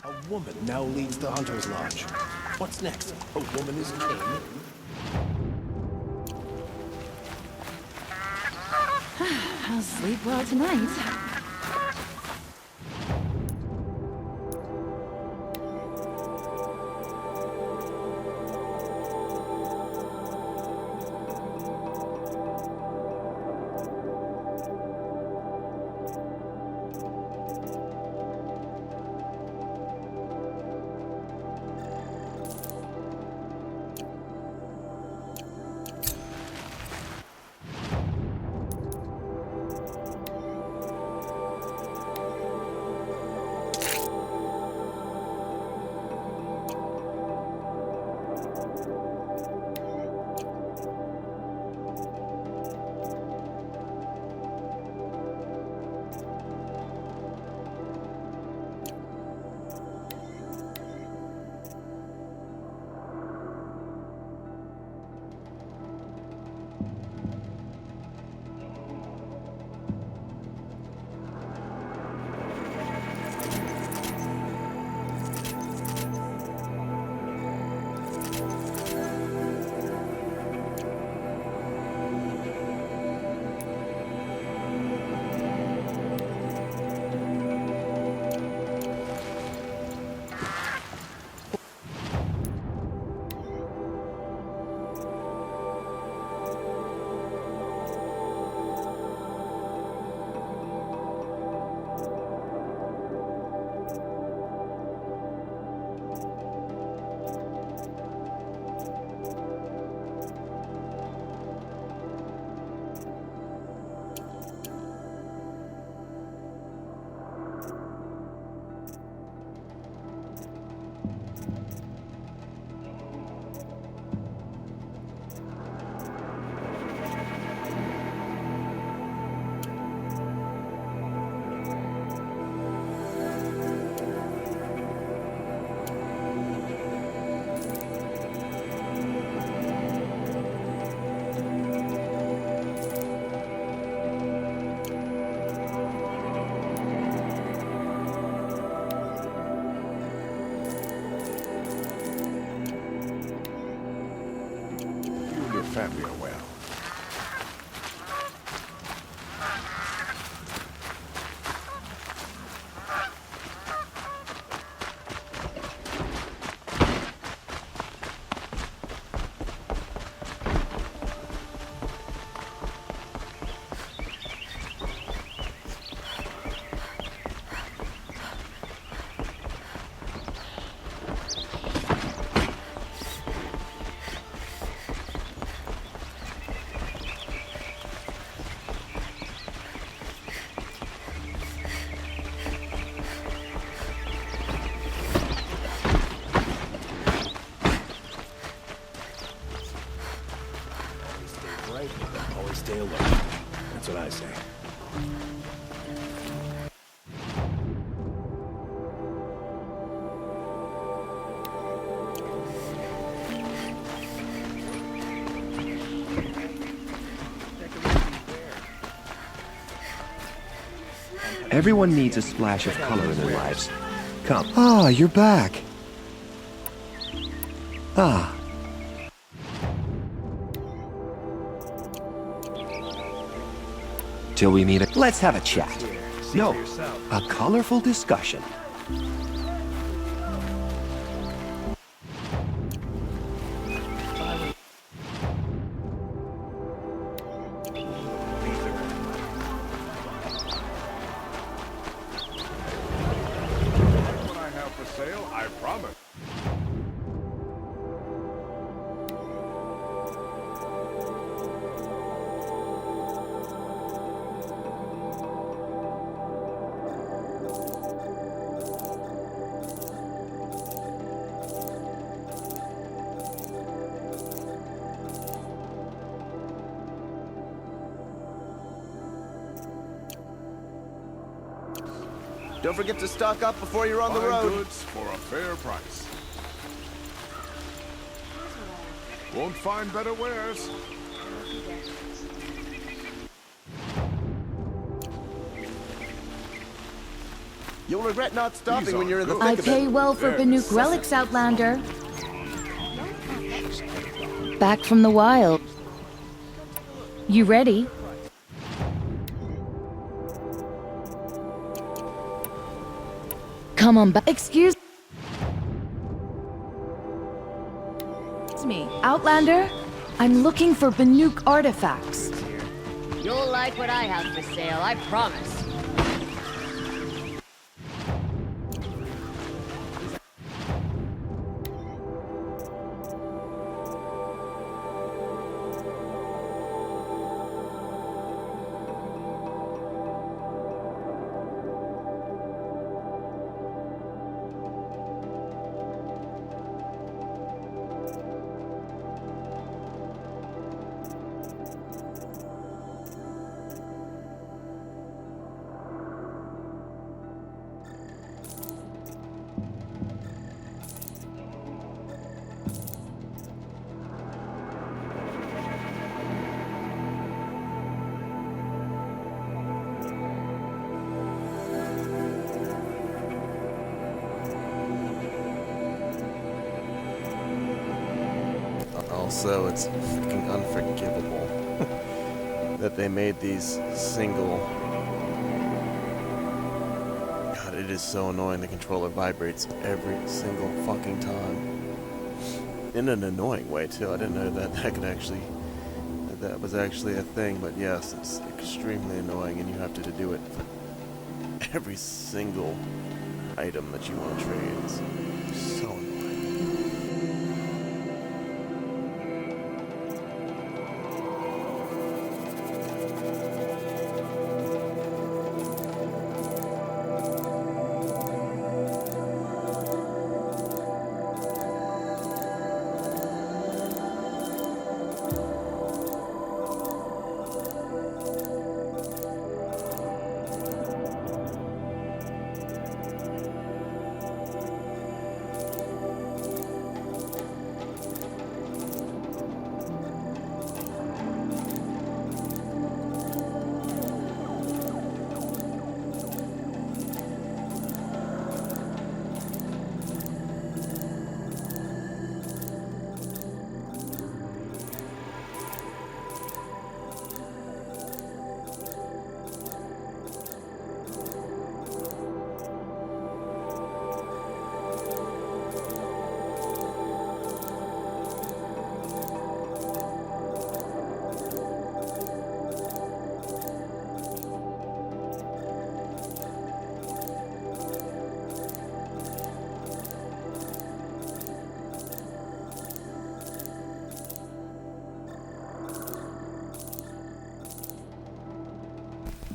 A woman now leads the Hunter's Lodge. What's next? A woman is king? I'll sleep well tonight. Family are well. Always stay alert. That's what I say. Everyone needs a splash of color in their lives. Come. Ah, you're back. Ah. Till we meet. Let's have a chat. No, a colorful discussion. What I have for sale, I promise. Don't forget to stock up before you're on the Fine road. goods for a fair price. Won't find better wares. You'll regret not stopping when are you're in the good. I thick of pay it. well for Very Banuk relics, Outlander. Back from the wild. You ready? Come on back. Excuse me, Outlander? I'm looking for Banuk artifacts. You'll like what I have for sale, I promise. Also, it's freaking unforgivable that they made these single... God, it is so annoying. The controller vibrates every single fucking time. In an annoying way, too. I didn't know that that was actually a thing, but yes, it's extremely annoying, and you have to do it for every single item that you want to trade. It's so annoying.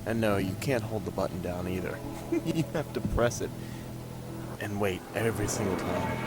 And no, you can't hold the button down either. You have to press it and wait every single time.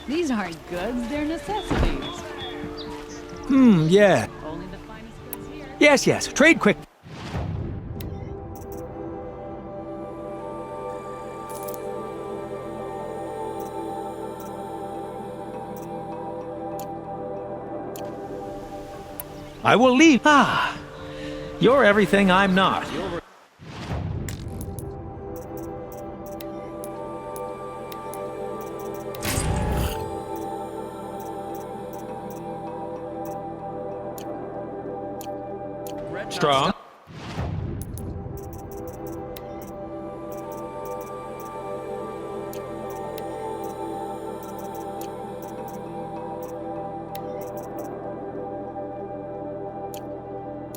These aren't goods, they're necessities. Yeah. Only the finest goods here. Yes. Trade quick. I will leave. You're everything I'm not. Strong.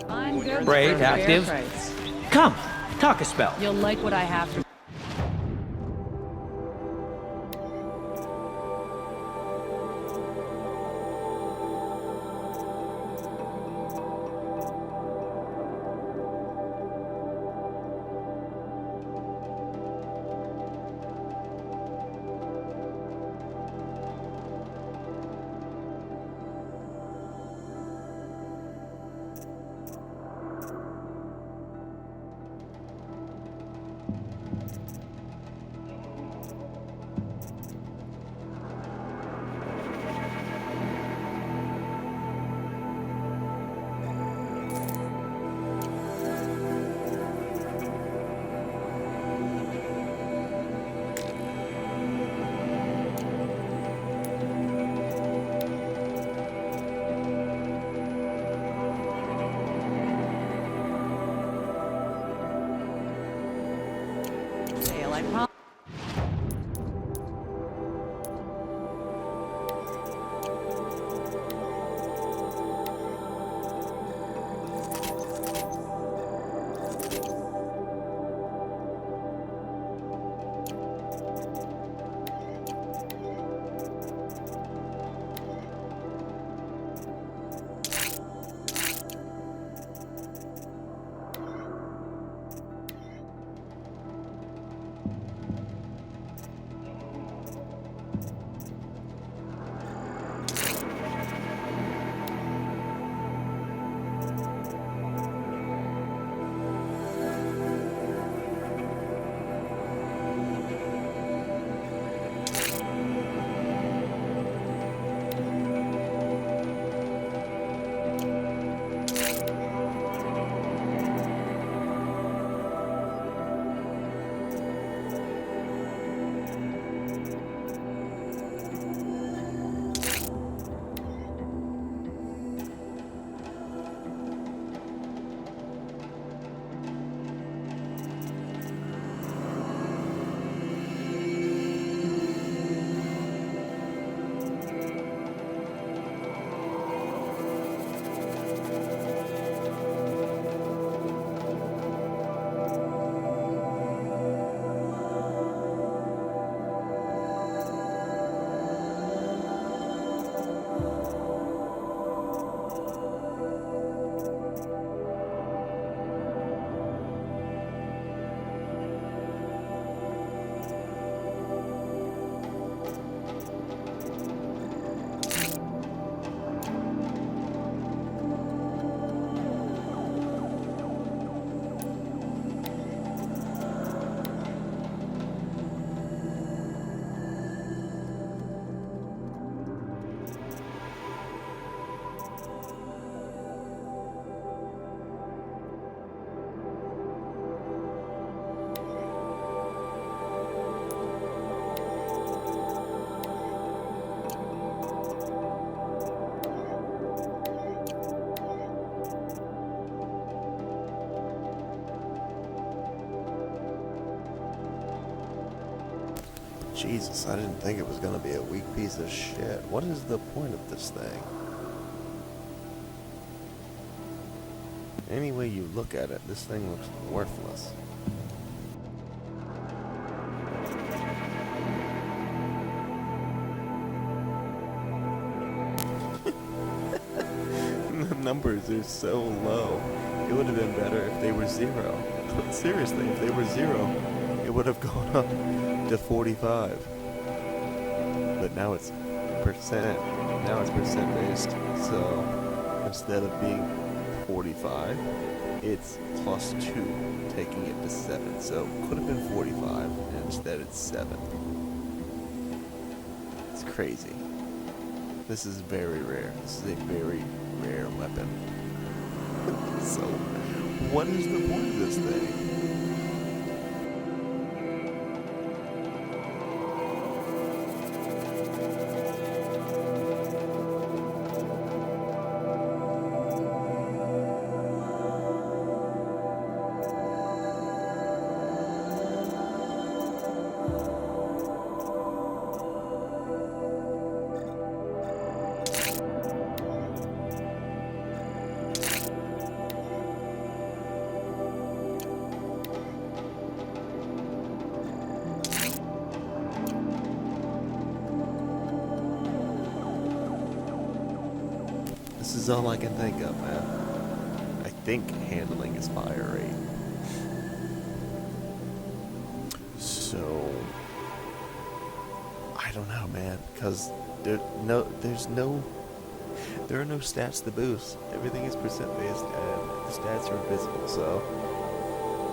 I'm good. Brave, for a fair active. price. Come, talk a spell. You'll like what I have to. Sale, I promise. Jesus, I didn't think it was going to be a weak piece of shit. What is the point of this thing? Any way you look at it, this thing looks worthless. The numbers are so low. It would have been better if they were 0. Seriously, if they were 0, it would have gone up to 45. But now it's percent. Now it's percent based. So instead of being 45, it's plus 2, taking it to 7. So it could have been 45, and instead it's 7. It's crazy. This is very rare. This is a very rare weapon. So, what is the point of this thing? This is all I can think of, man. I think handling is fire rate. So, I don't know, man, because there are no stats to boost. Everything is percent based, and the stats are invisible. So,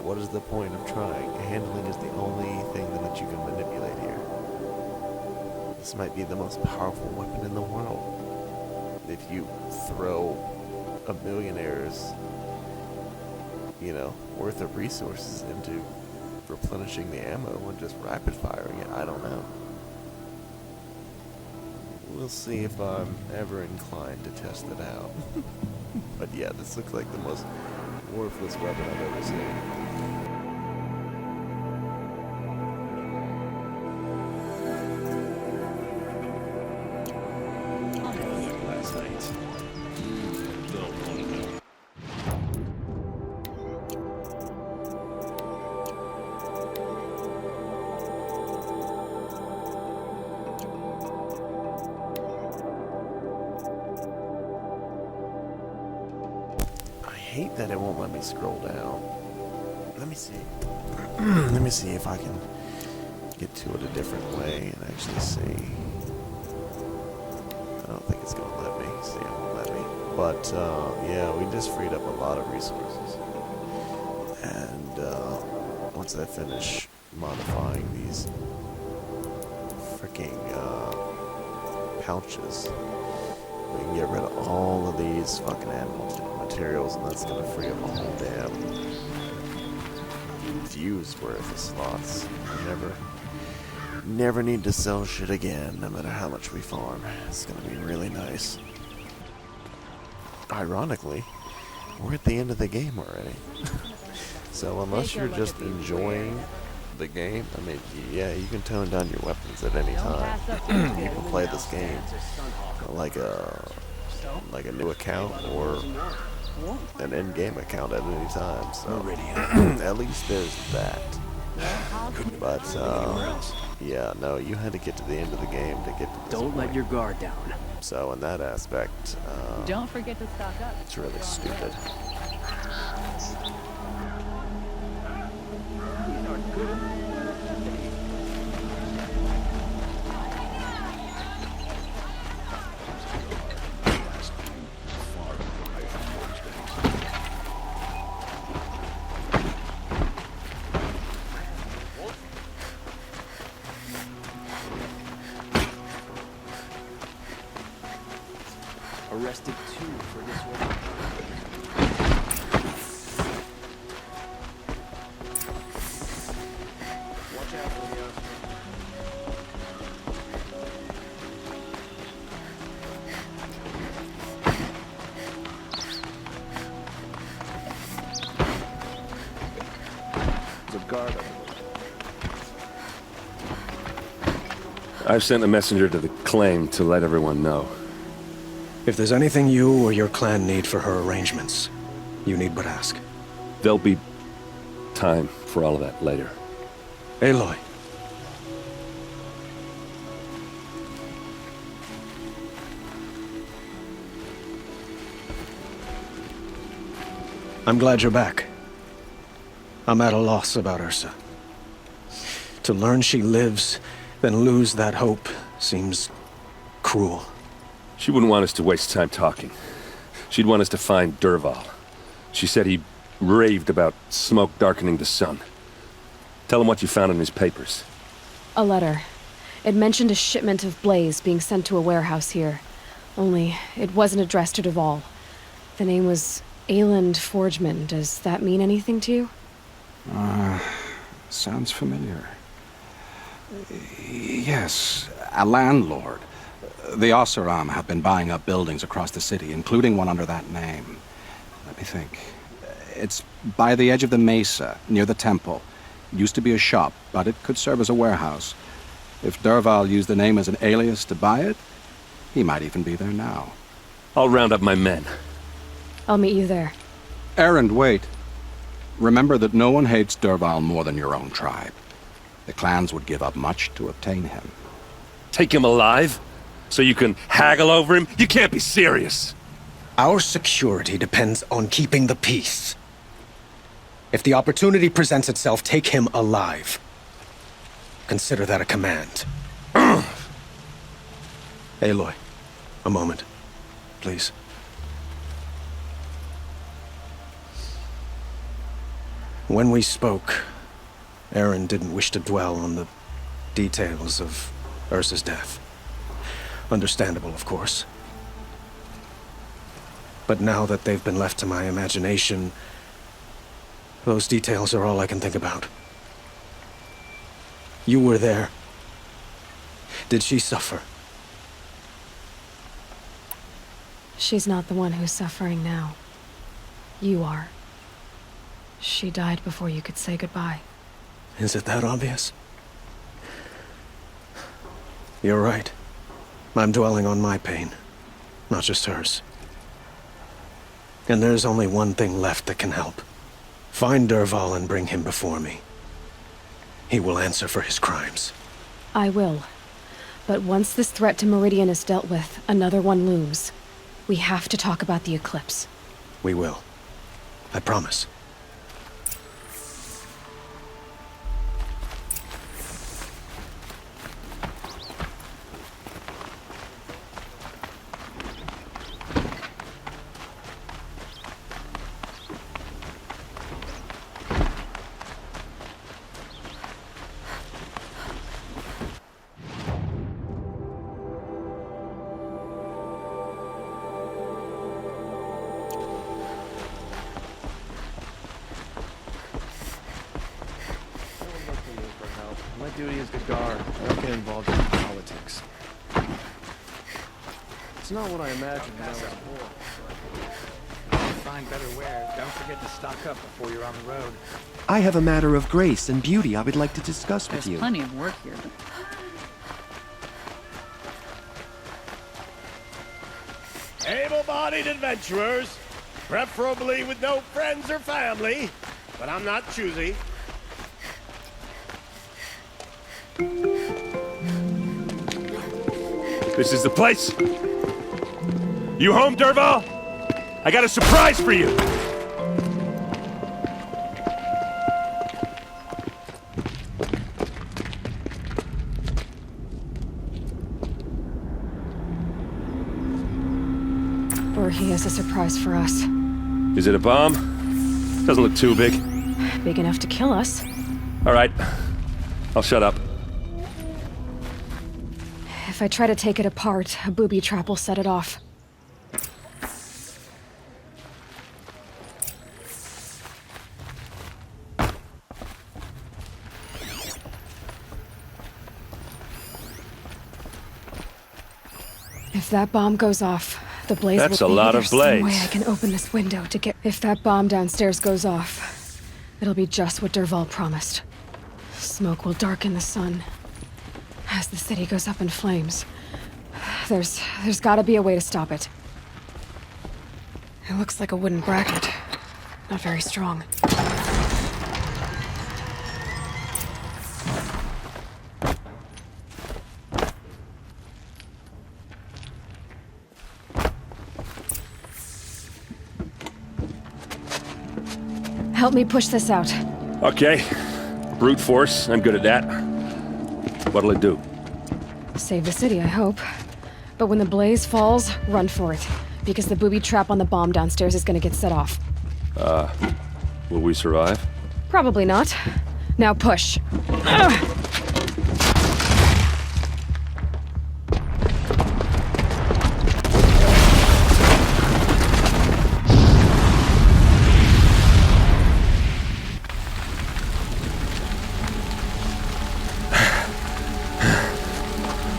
what is the point of trying? Handling is the only thing that you can manipulate here. This might be the most powerful weapon in the world. If you throw a millionaire's, worth of resources into replenishing the ammo and just rapid firing it, I don't know. We'll see if I'm ever inclined to test it out. But yeah, this looks like the most worthless weapon I've ever seen. I hate that it won't let me scroll down. Let me see. Let me see if I can get to it a different way and actually see. I don't think it's gonna let me. See, it won't let me. But yeah, we just freed up a lot of resources. And once I finish modifying these freaking pouches, we can get rid of all of these fucking animal materials, and that's gonna free up a whole damn view's worth of slots. Never need to sell shit again, no matter how much we farm. It's gonna be really nice. Ironically, we're at the end of the game already. So unless you're just enjoying the game, I mean, yeah, you can tone down your weapons at any time. You can play this game like a new account or an in-game account at any time. So at least there's that. But yeah, no, you had to get to the end of the game to get to this Don't let point. your guard down. So in that aspect, Don't forget to stock up. it's really stupid. Arrested 2 for disorder. Watch out, Leo. There's a guard over there. I've sent a messenger to the claim to let everyone know. If there's anything you or your clan need for her arrangements, you need but ask. There'll be time for all of that later. Aloy. I'm glad you're back. I'm at a loss about Ursa. To learn she lives, then lose that hope, seems cruel. She wouldn't want us to waste time talking. She'd want us to find Dervahl. She said he raved about smoke darkening the sun. Tell him what you found in his papers. A letter. It mentioned a shipment of Blaze being sent to a warehouse here. Only, it wasn't addressed to Dervahl. The name was Ayland Forgeman. Does that mean anything to you? Sounds familiar. Yes, a landlord. The Oseram have been buying up buildings across the city, including one under that name. Let me think. It's by the edge of the mesa, near the temple. Used to be a shop, but it could serve as a warehouse. If Dervahl used the name as an alias to buy it, he might even be there now. I'll round up my men. I'll meet you there. Erend, wait. Remember that no one hates Dervahl more than your own tribe. The clans would give up much to obtain him. Take him alive? So you can haggle over him? You can't be serious! Our security depends on keeping the peace. If the opportunity presents itself, take him alive. Consider that a command. Aloy, a moment, please. When we spoke, Erend didn't wish to dwell on the details of Ursa's death. Understandable, of course. But now that they've been left to my imagination, those details are all I can think about. You were there. Did she suffer? She's not the one who's suffering now. You are. She died before you could say goodbye. Is it that obvious? You're right. I'm dwelling on my pain, not just hers. And there's only one thing left that can help. Find Dervahl and bring him before me. He will answer for his crimes. I will. But once this threat to Meridian is dealt with, another one looms. We have to talk about the eclipse. We will. I promise. My duty as the guard. I don't get involved in politics. It's not what I imagined when I was born. Find better wares. Don't forget to stock up before you're on the road. I have a matter of grace and beauty I would like to discuss with There's you. plenty of work here. Able-bodied adventurers, preferably with no friends or family, but I'm not choosy. This is the place? You home, Dervahl? I got a surprise for you! Or he has a surprise for us. Is it a bomb? Doesn't look too big. Big enough to kill us. All right. I'll shut up. If I try to take it apart, a booby trap will set it off. If that bomb goes off, the blaze That's will a be lot there's of blaze. some way I can open this window to get... If that bomb downstairs goes off, it'll be just what Dervahl promised. Smoke will darken the sun as the city goes up in flames. There's gotta be a way to stop it. It looks like a wooden bracket. Not very strong. Help me push this out. Okay. Brute force. I'm good at that. What'll it do? Save the city, I hope. But when the blaze falls, run for it. Because the booby trap on the bomb downstairs is gonna get set off. Will we survive? Probably not. Now push. Ugh.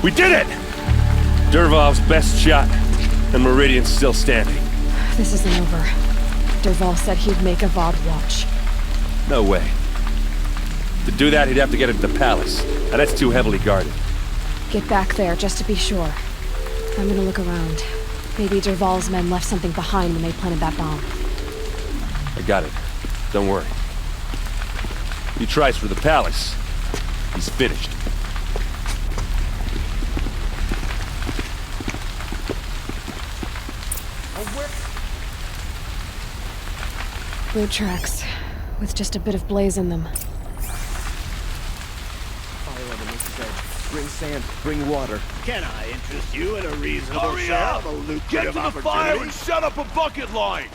We did it! Dervahl's best shot, and Meridian's still standing. This isn't over. Dervahl said he'd make Avad watch. No way. To do that, he'd have to get into the palace, and that's too heavily guarded. Get back there, just to be sure. I'm gonna look around. Maybe Dervahl's men left something behind when they planted that bomb. I got it. Don't worry. He tries for the palace. He's finished. Boot tracks, with just a bit of blaze in them. Fire on the Mace's edge. Bring sand, bring water. Can I interest you in a reasonable Hurry share up! of a lucrative Get to the opportunity? fire and set up a bucket line!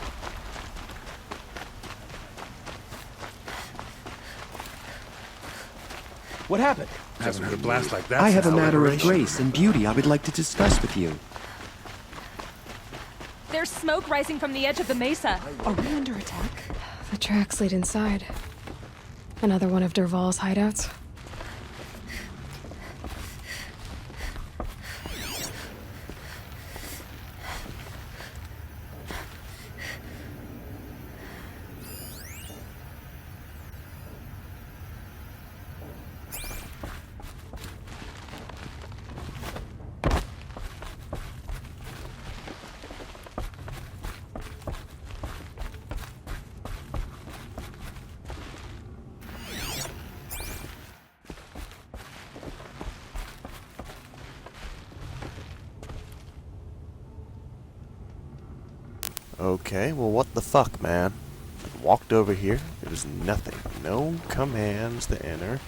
What happened? Hasn't had a blast like that I have a since matter of Liberation. grace and beauty I would like to discuss with you. There's smoke rising from the edge of the mesa. Are we under attack? The tracks lead inside. Another one of Dervahl's hideouts. Okay, well what the fuck, man? I walked over here, there's nothing. No commands to enter.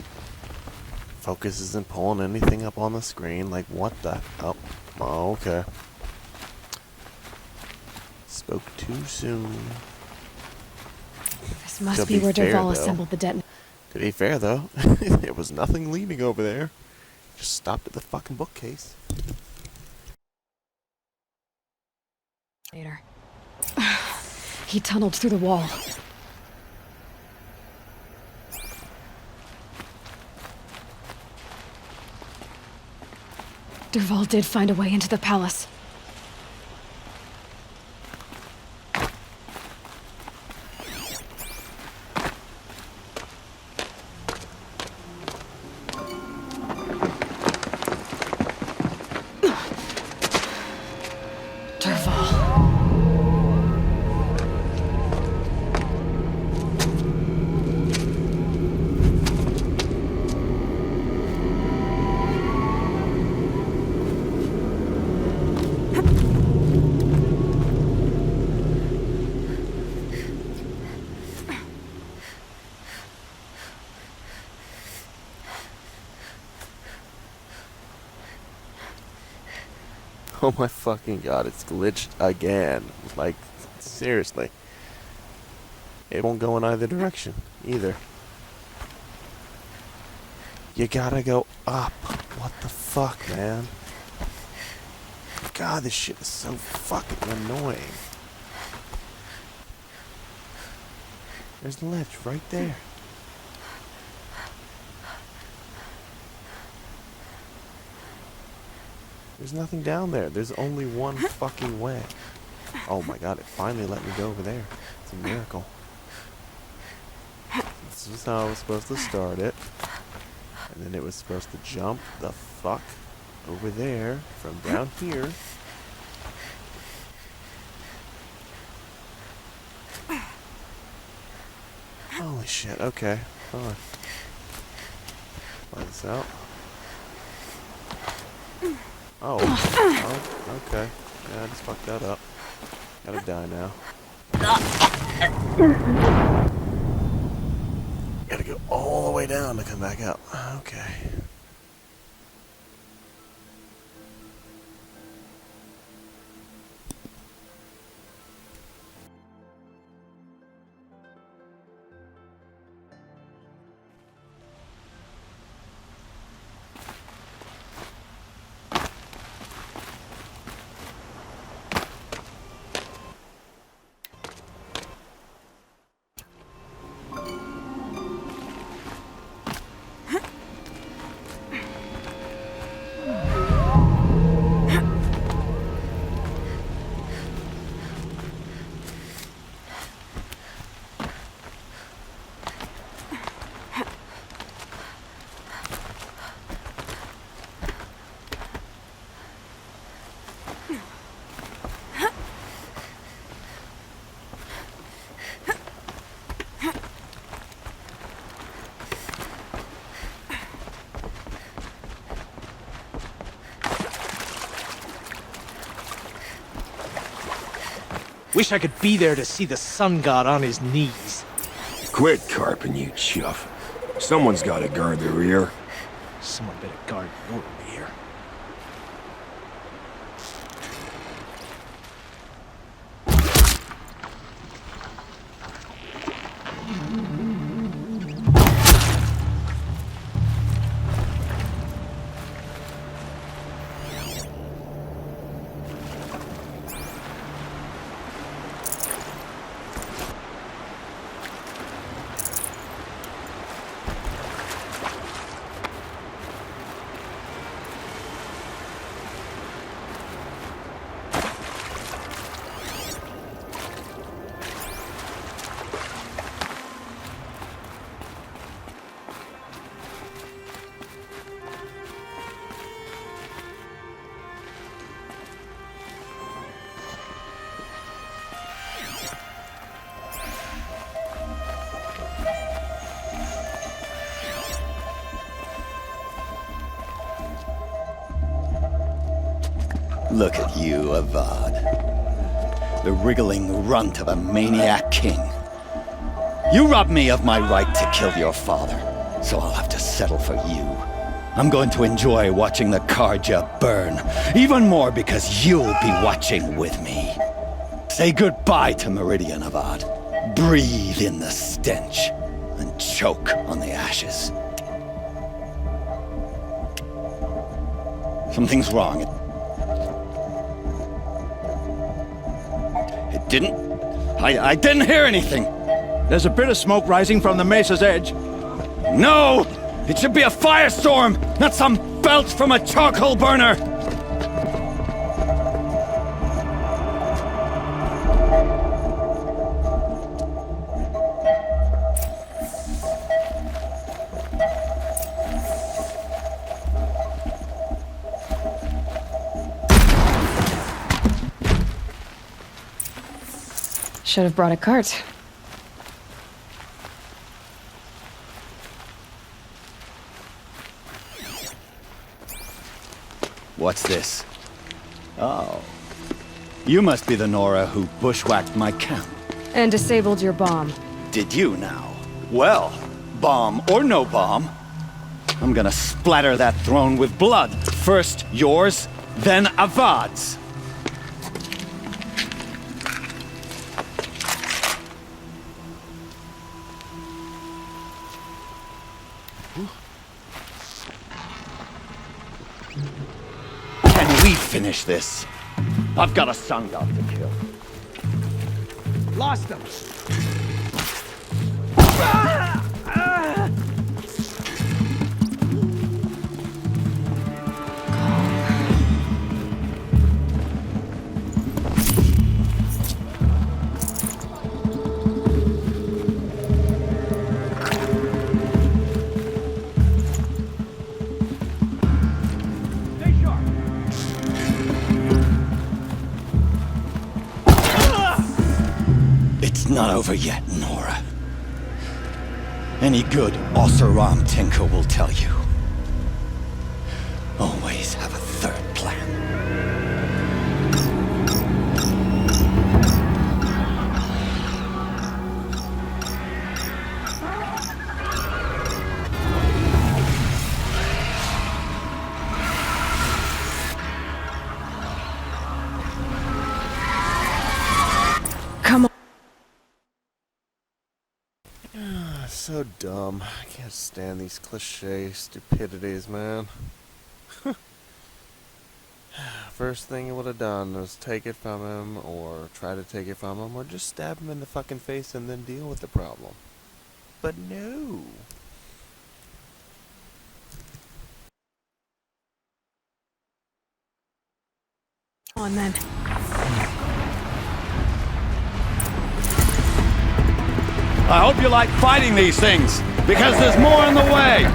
Focus isn't pulling anything up on the screen, like what the... Oh, okay. Spoke too soon. This must be where Dervahl assembled the detonator. To be fair, though, there was nothing leaving over there. Just stopped at the fucking bookcase. He tunneled through the wall. Dervahl did find a way into the palace. Oh my fucking god, it's glitched again. Like, seriously. It won't go in either direction, either. You gotta go up. What the fuck, man? God, this shit is so fucking annoying. There's the ledge right there. There's nothing down there. There's only one fucking way. Oh my god, it finally let me go over there. It's a miracle. This is how I was supposed to start it. And then it was supposed to jump the fuck over there from down here. Holy shit, okay. Hold on. Play this out. Oh, okay. Yeah, I just fucked that up. Gotta die now. Gotta go all the way down to come back up. Okay. Wish I could be there to see the sun god on his knees. Quit carping, you chuff. Someone's gotta guard the rear. Someone better guard your rear. Look at you, Avad. The wriggling runt of a maniac king. You robbed me of my right to kill your father, so I'll have to settle for you. I'm going to enjoy watching the Carja burn, even more because you'll be watching with me. Say goodbye to Meridian, Avad. Breathe in the stench, and choke on the ashes. Something's wrong. It didn't... I didn't hear anything. There's a bit of smoke rising from the mesa's edge. No! It should be a firestorm, not some belch from a charcoal burner! Should have brought a cart. What's this? Oh. You must be the Nora who bushwhacked my camp. And disabled your bomb. Did you now? Well, bomb or no bomb, I'm gonna splatter that throne with blood. First yours, then Avad's. Can we finish this? I've got a sun god to kill. Lost him. It's not over yet, Nora. Any good Oseram tinker will tell you. Always have a third plan. Come on. So dumb. I can't stand these cliche stupidities, man. First thing he would have done was take it from him, or try to take it from him, or just stab him in the fucking face and then deal with the problem. But no. On then. I hope you like fighting these things, because there's more in the way!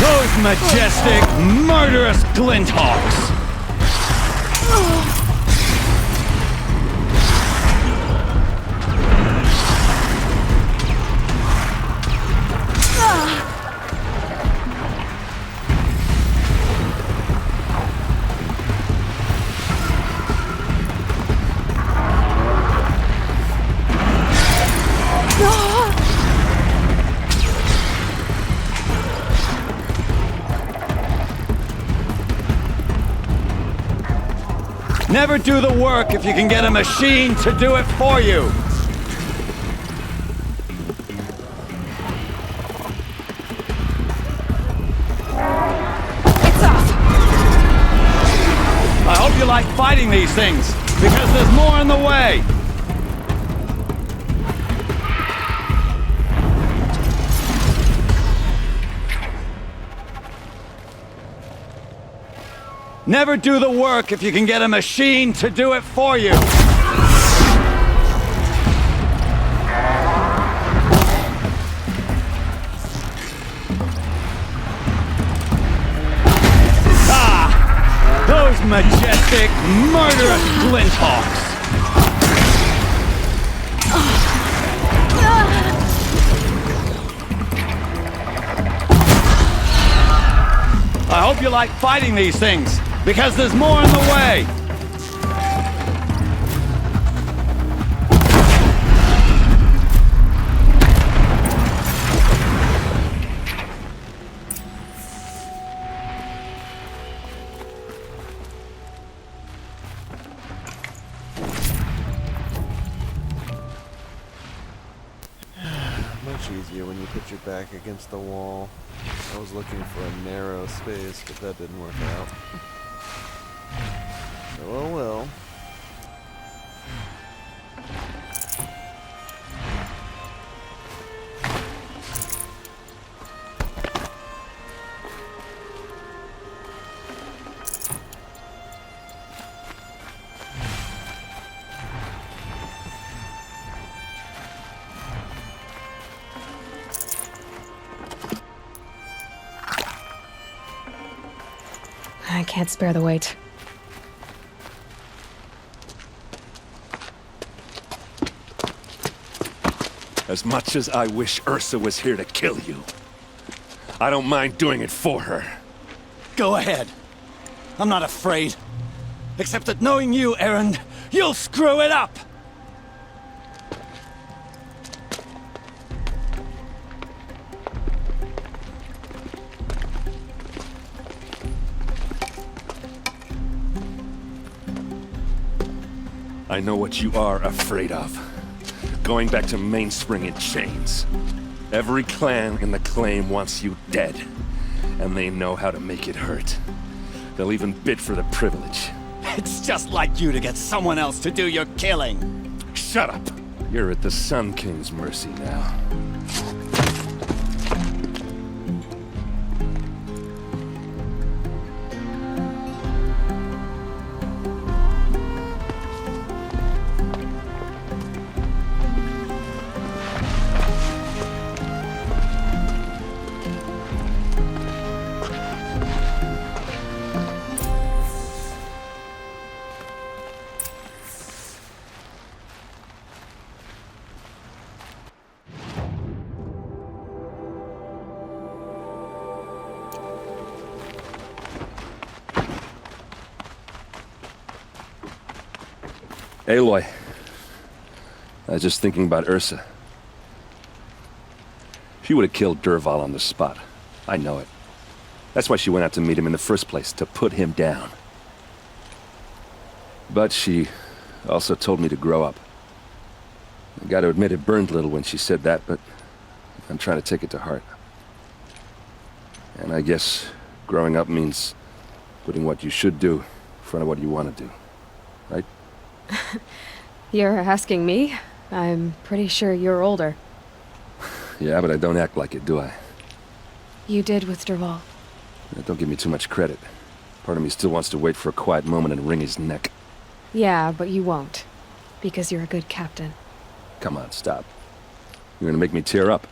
Those majestic, murderous glinthawks! Never do the work if you can get a machine to do it for you. It's off! I hope you like fighting these things, because there's more in the way. Never do the work if you can get a machine to do it for you. Those majestic, murderous glinthawks! I hope you like fighting these things, because there's more in the way! Much easier when you put your back against the wall. I was looking for a narrow space, but that didn't work out. Oh well. I can't spare the weight. As much as I wish Ursa was here to kill you, I don't mind doing it for her. Go ahead. I'm not afraid. Except that knowing you, Erend, you'll screw it up! I know what you are afraid of. Going back to Mainspring in chains. Every clan in the Claim wants you dead. And they know how to make it hurt. They'll even bid for the privilege. It's just like you to get someone else to do your killing. Shut up! You're at the Sun King's mercy now. Aloy, I was just thinking about Ursa. She would have killed Dervahl on the spot. I know it. That's why she went out to meet him in the first place, to put him down. But she also told me to grow up. I gotta admit it burned a little when she said that, but I'm trying to take it to heart. And I guess growing up means putting what you should do in front of what you want to do. Right? You're asking me? I'm pretty sure you're older. Yeah, but I don't act like it, do I? You did with Dervahl. Don't give me too much credit. Part of me still wants to wait for a quiet moment and wring his neck. Yeah, but you won't. Because you're a good captain. Come on, stop. You're gonna make me tear up.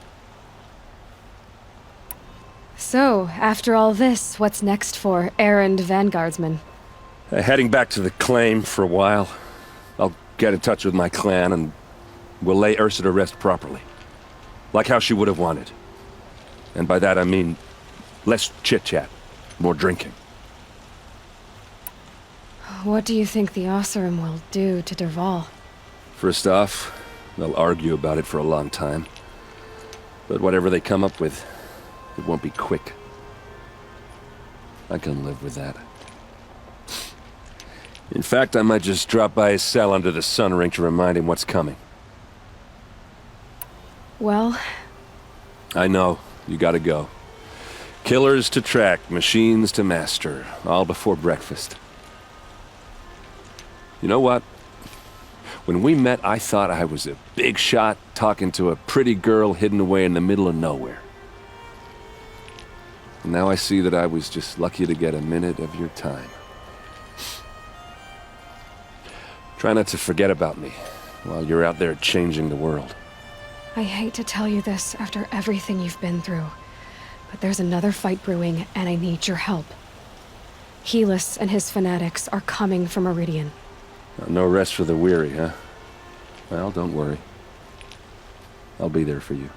So, after all this, what's next for Errand Vanguardsman? Heading back to the claim for a while. I'll get in touch with my clan and we'll lay Ursa to rest properly. Like how she would have wanted. And by that I mean less chit-chat, more drinking. What do you think the Oseram will do to Dervahl? First off, they'll argue about it for a long time. But whatever they come up with, it won't be quick. I can live with that. In fact, I might just drop by his cell under the sun ring to remind him what's coming. Well... I know. You gotta go. Killers to track, machines to master. All before breakfast. You know what? When we met, I thought I was a big shot talking to a pretty girl hidden away in the middle of nowhere. And now I see that I was just lucky to get a minute of your time. Try not to forget about me while you're out there changing the world. I hate to tell you this after everything you've been through, but there's another fight brewing and I need your help. Helis and his fanatics are coming for Meridian. No rest for the weary, huh? Well, don't worry. I'll be there for you.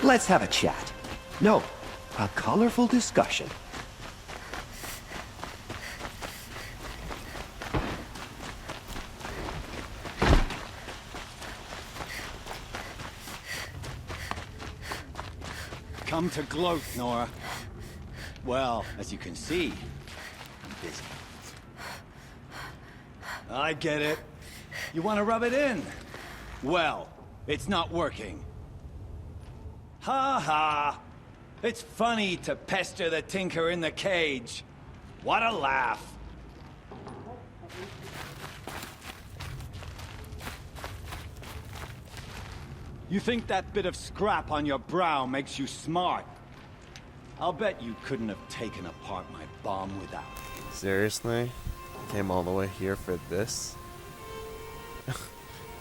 Let's have a chat. No, a colorful discussion. Come to gloat, Nora. Well, as you can see, I'm busy. I get it. You want to rub it in? Well, it's not working. Ha ha! It's funny to pester the tinker in the cage. What a laugh! You think that bit of scrap on your brow makes you smart? I'll bet you couldn't have taken apart my bomb without it. Seriously? You came all the way here for this? I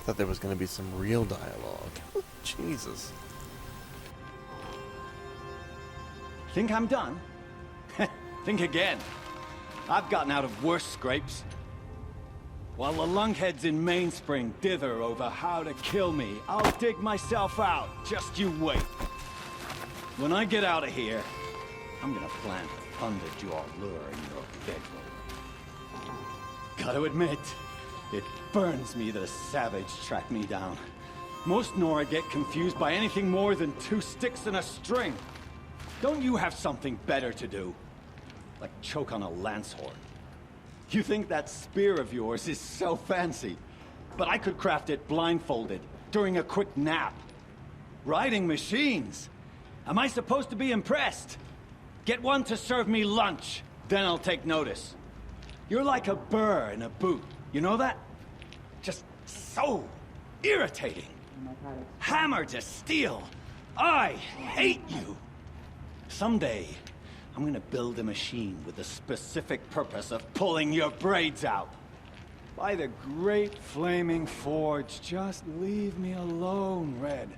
thought there was going to be some real dialogue. Jesus. Think I'm done? Think again. I've gotten out of worse scrapes. While the lunkheads in Mainspring dither over how to kill me, I'll dig myself out. Just you wait. When I get out of here, I'm gonna plant a thunder-jaw lure in your bedroom. Gotta admit, it burns me that a savage tracked me down. Most Nora get confused by anything more than 2 sticks and a string. Don't you have something better to do? Like choke on a lancehorn. You think that spear of yours is so fancy, but I could craft it blindfolded, during a quick nap. Riding machines? Am I supposed to be impressed? Get one to serve me lunch, then I'll take notice. You're like a burr in a boot, you know that? Just so irritating. Hammer to steel. I hate you. Someday, I'm gonna build a machine with the specific purpose of pulling your braids out. By the great flaming forge, just leave me alone, Red.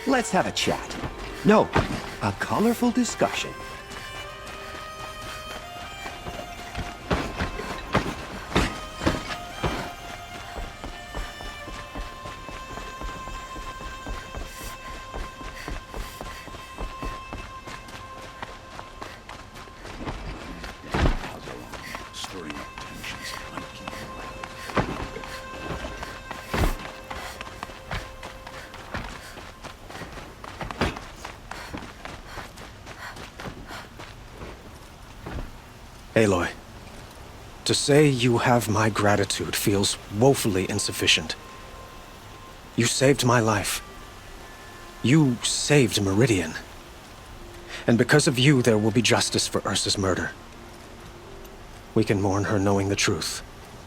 Let's have a chat. No, a colorful discussion. Aloy, to say you have my gratitude feels woefully insufficient. You saved my life. You saved Meridian. And because of you, there will be justice for Ursa's murder. We can mourn her knowing the truth,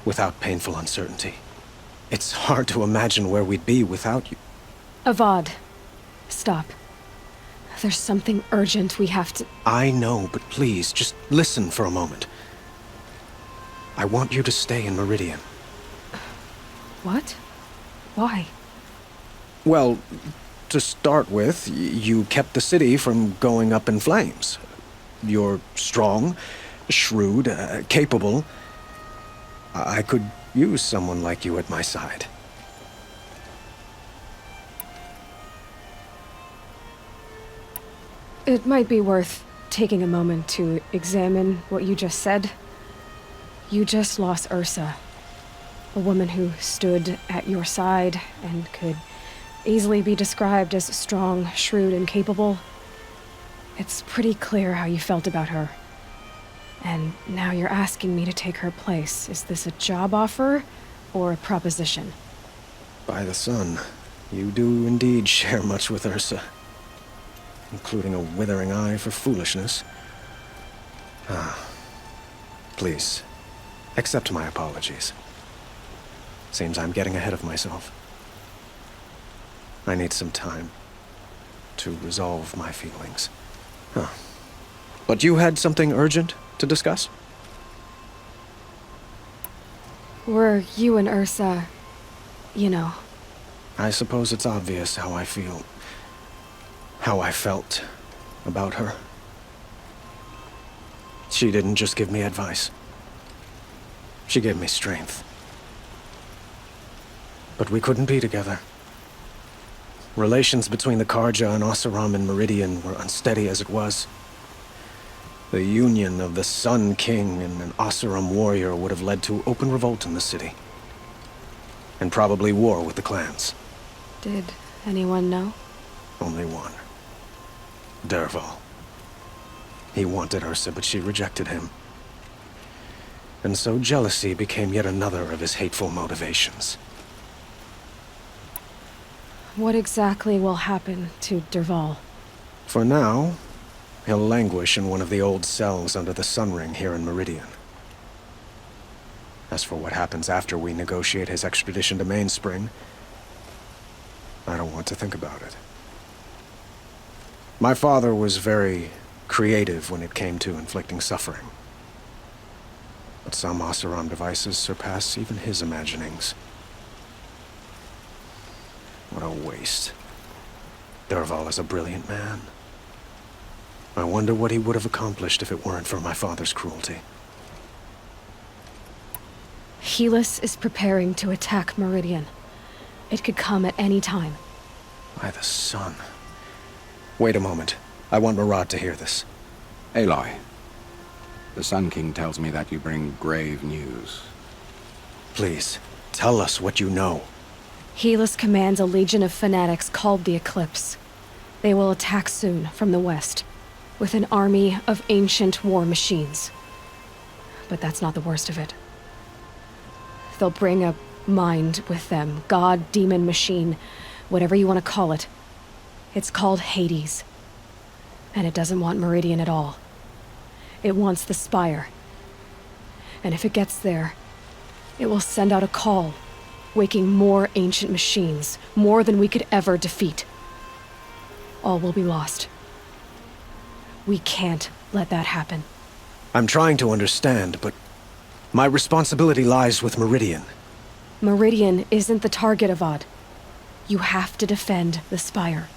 without painful uncertainty. It's hard to imagine where we'd be without you. Avad, stop. There's something urgent we have to... I know, but please, just listen for a moment. I want you to stay in Meridian. What? Why? Well, to start with, you kept the city from going up in flames. You're strong, shrewd, capable. I could use someone like you at my side. It might be worth taking a moment to examine what you just said. You just lost Ursa, a woman who stood at your side and could easily be described as strong, shrewd, and capable. It's pretty clear how you felt about her. And now you're asking me to take her place. Is this a job offer or a proposition? By the sun, you do indeed share much with Ursa, including a withering eye for foolishness. Please, accept my apologies. Seems I'm getting ahead of myself. I need some time to resolve my feelings. But you had something urgent to discuss? Were you and Ursa, you know... I suppose it's obvious how I feel. How I felt about her. She didn't just give me advice. She gave me strength. But we couldn't be together. Relations between the Carja and Oseram and Meridian were unsteady as it was. The union of the Sun King and an Oseram warrior would have led to open revolt in the city. And probably war with the clans. Did anyone know? Only one. Dervahl. He wanted Ursa, but she rejected him. And so jealousy became yet another of his hateful motivations. What exactly will happen to Dervahl? For now, he'll languish in one of the old cells under the Sun Ring here in Meridian. As for what happens after we negotiate his extradition to Mainspring, I don't want to think about it. My father was very creative when it came to inflicting suffering. But some Oseram devices surpass even his imaginings. What a waste. Dervahl is a brilliant man. I wonder what he would have accomplished if it weren't for my father's cruelty. Helis is preparing to attack Meridian. It could come at any time. By the sun. Wait a moment. I want Murad to hear this. Aloy, the Sun King tells me that you bring grave news. Please, tell us what you know. Helis commands a legion of fanatics called the Eclipse. They will attack soon from the west, with an army of ancient war machines. But that's not the worst of it. They'll bring a mind with them, god, demon, machine, whatever you want to call it. It's called Hades. And it doesn't want Meridian at all. It wants the Spire. And if it gets there, it will send out a call, waking more ancient machines, more than we could ever defeat. All will be lost. We can't let that happen. I'm trying to understand, but my responsibility lies with Meridian. Meridian isn't the target, Avad. You have to defend the Spire.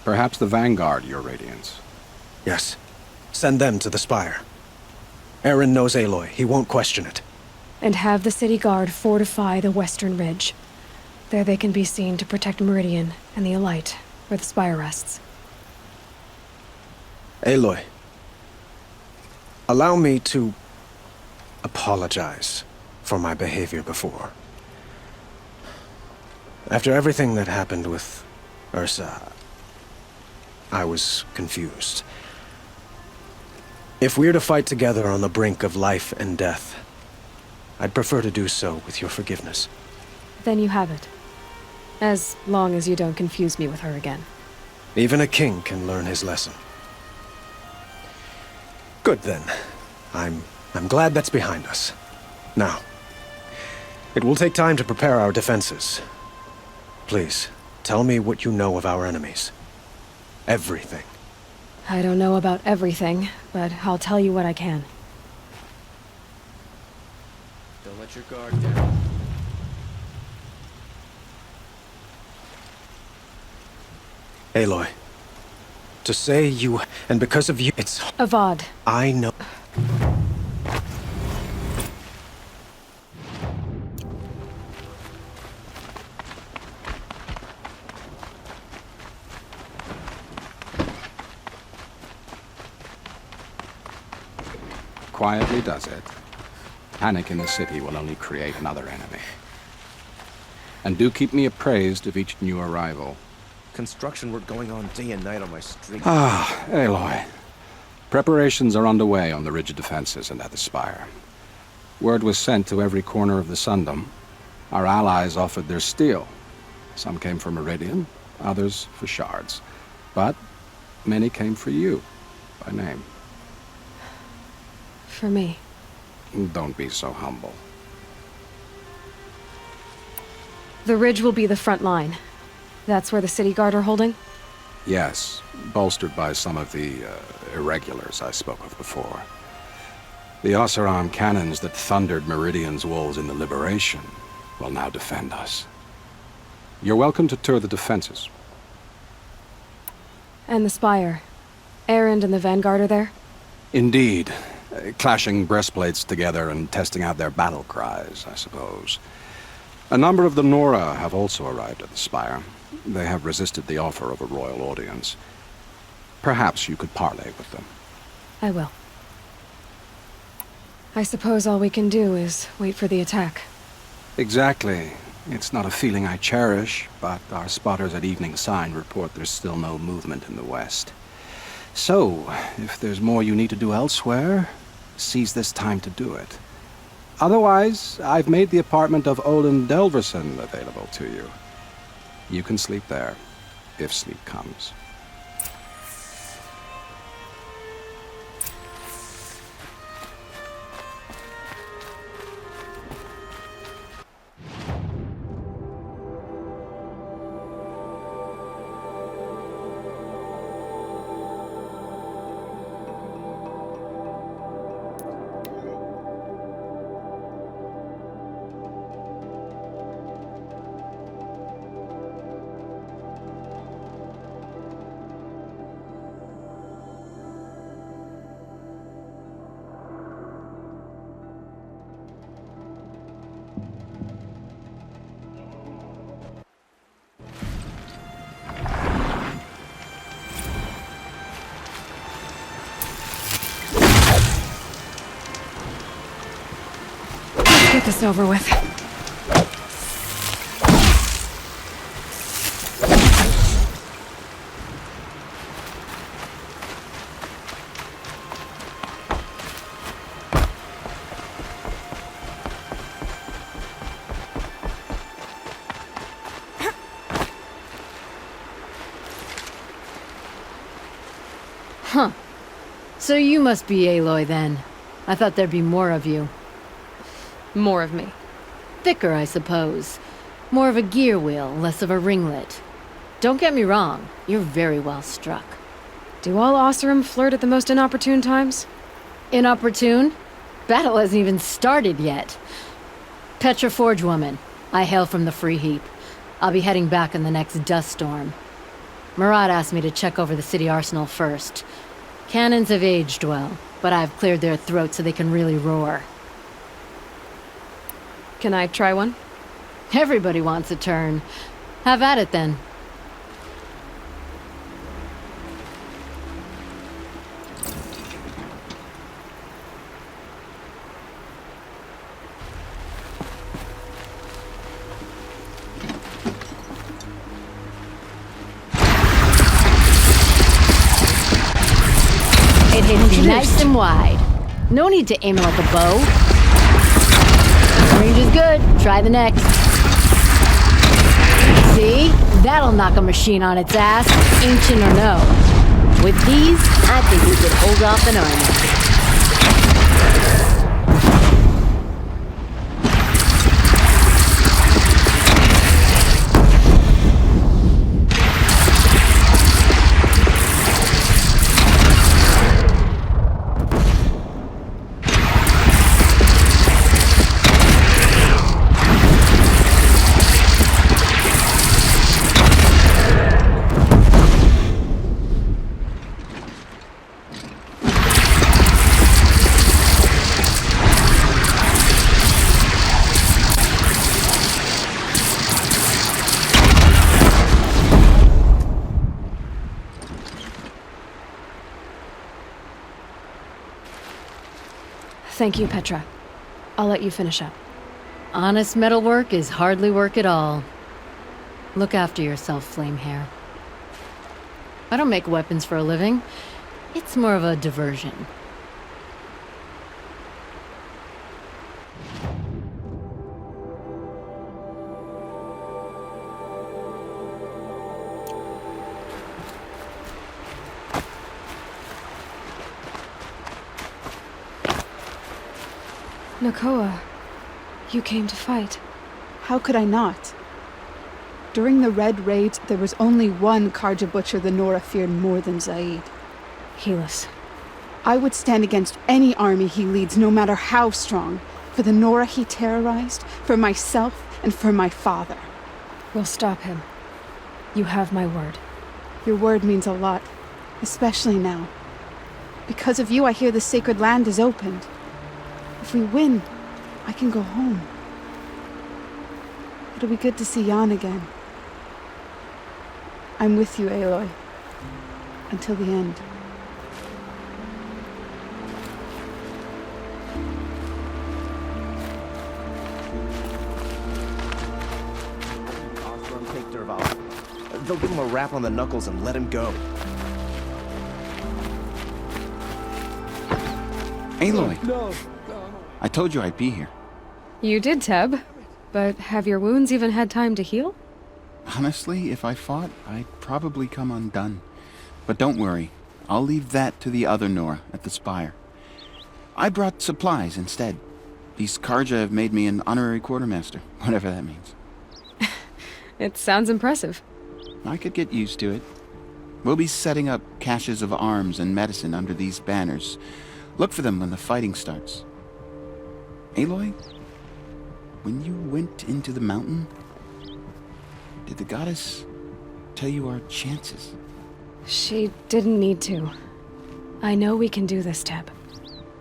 Perhaps the Vanguard, Your Radiance. Yes. Send them to the Spire. Eren knows Aloy. He won't question it. And have the city guard fortify the western ridge. There they can be seen to protect Meridian and the Elite, where the Spire rests. Aloy, allow me to apologize for my behavior before. After everything that happened with Ursa, I was confused. If we're to fight together on the brink of life and death, I'd prefer to do so with your forgiveness. Then you have it. As long as you don't confuse me with her again. Even a king can learn his lesson. Good then. I'm glad that's behind us. Now, it will take time to prepare our defenses. Please, tell me what you know of our enemies. Everything. I don't know about everything, but I'll tell you what I can. Don't let your guard down. Aloy. To say you, and because of you, it's... Avad. I know... Quietly does it. Panic in the city will only create another enemy. And do keep me appraised of each new arrival. Construction work going on day and night on my street. Ah, Aloy. Preparations are underway on the rigid defenses and at the spire. Word was sent to every corner of the Sundom. Our allies offered their steel. Some came for Meridian, others for shards. But many came for you, by name. For me. Don't be so humble. The ridge will be the front line. That's where the city guard are holding? Yes, bolstered by some of the irregulars I spoke of before. The Oseram cannons that thundered Meridian's walls in the Liberation will now defend us. You're welcome to tour the defenses. And the spire. Erend and the Vanguard are there? Indeed. Clashing breastplates together and testing out their battle cries, I suppose. A number of the Nora have also arrived at the spire. They have resisted the offer of a royal audience. Perhaps you could parley with them. I will. I suppose all we can do is wait for the attack. Exactly. It's not a feeling I cherish, but our spotters at Evening Sign report there's still no movement in the west. So, if there's more you need to do elsewhere, seize this time to do it. Otherwise, I've made the apartment of Olin Delverson available to you. You can sleep there, if sleep comes. Get this over with. Huh. So you must be Aloy then. I thought there'd be more of you. More of me. Thicker, I suppose. More of a gear wheel, less of a ringlet. Don't get me wrong, you're very well struck. Do all Oseram flirt at the most inopportune times? Inopportune? Battle hasn't even started yet. Petra Forge woman. I hail from the Free Heap. I'll be heading back in the next dust storm. Marat asked me to check over the city arsenal first. Cannons have aged well, but I've cleared their throats so they can really roar. Can I try one? Everybody wants a turn. Have at it then. hit you nice and wide. No need to aim it like a bow. Range is good. Try the next. See? That'll knock a machine on its ass, ancient or no. With these, I think we could hold off an army. Thank you, Petra. I'll let you finish up. Honest metalwork is hardly work at all. Look after yourself, Flamehair. I don't make weapons for a living. It's more of a diversion. Nakoa, you came to fight. How could I not? During the Red Raids, there was only one Karja Butcher the Nora feared more than Zaid. Helis. I would stand against any army he leads, no matter how strong. For the Nora he terrorized, for myself, and for my father. We'll stop him. You have my word. Your word means a lot, especially now. Because of you, I hear the sacred land is opened. If we win, I can go home. It'll be good to see Jan again. I'm with you, Aloy. Until the end. Take Dervahl. They'll give him a rap on the knuckles and let him go. Aloy! No. I told you I'd be here. You did, Teb. But have your wounds even had time to heal? Honestly, if I fought, I'd probably come undone. But don't worry. I'll leave that to the other Nora at the Spire. I brought supplies instead. These Karja have made me an honorary quartermaster, whatever that means. It sounds impressive. I could get used to it. We'll be setting up caches of arms and medicine under these banners. Look for them when the fighting starts. Aloy, when you went into the mountain, did the goddess tell you our chances? She didn't need to. I know we can do this, Teb.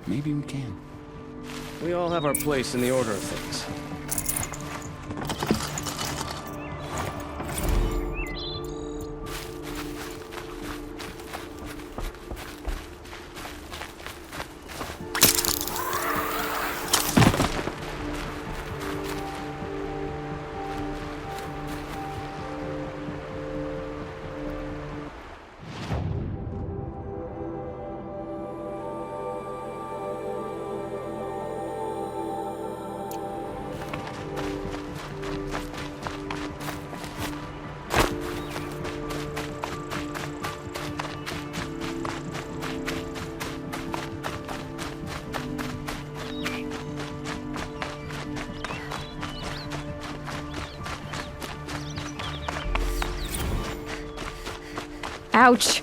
Maybe we can. We all have our place in the order of things. Ouch!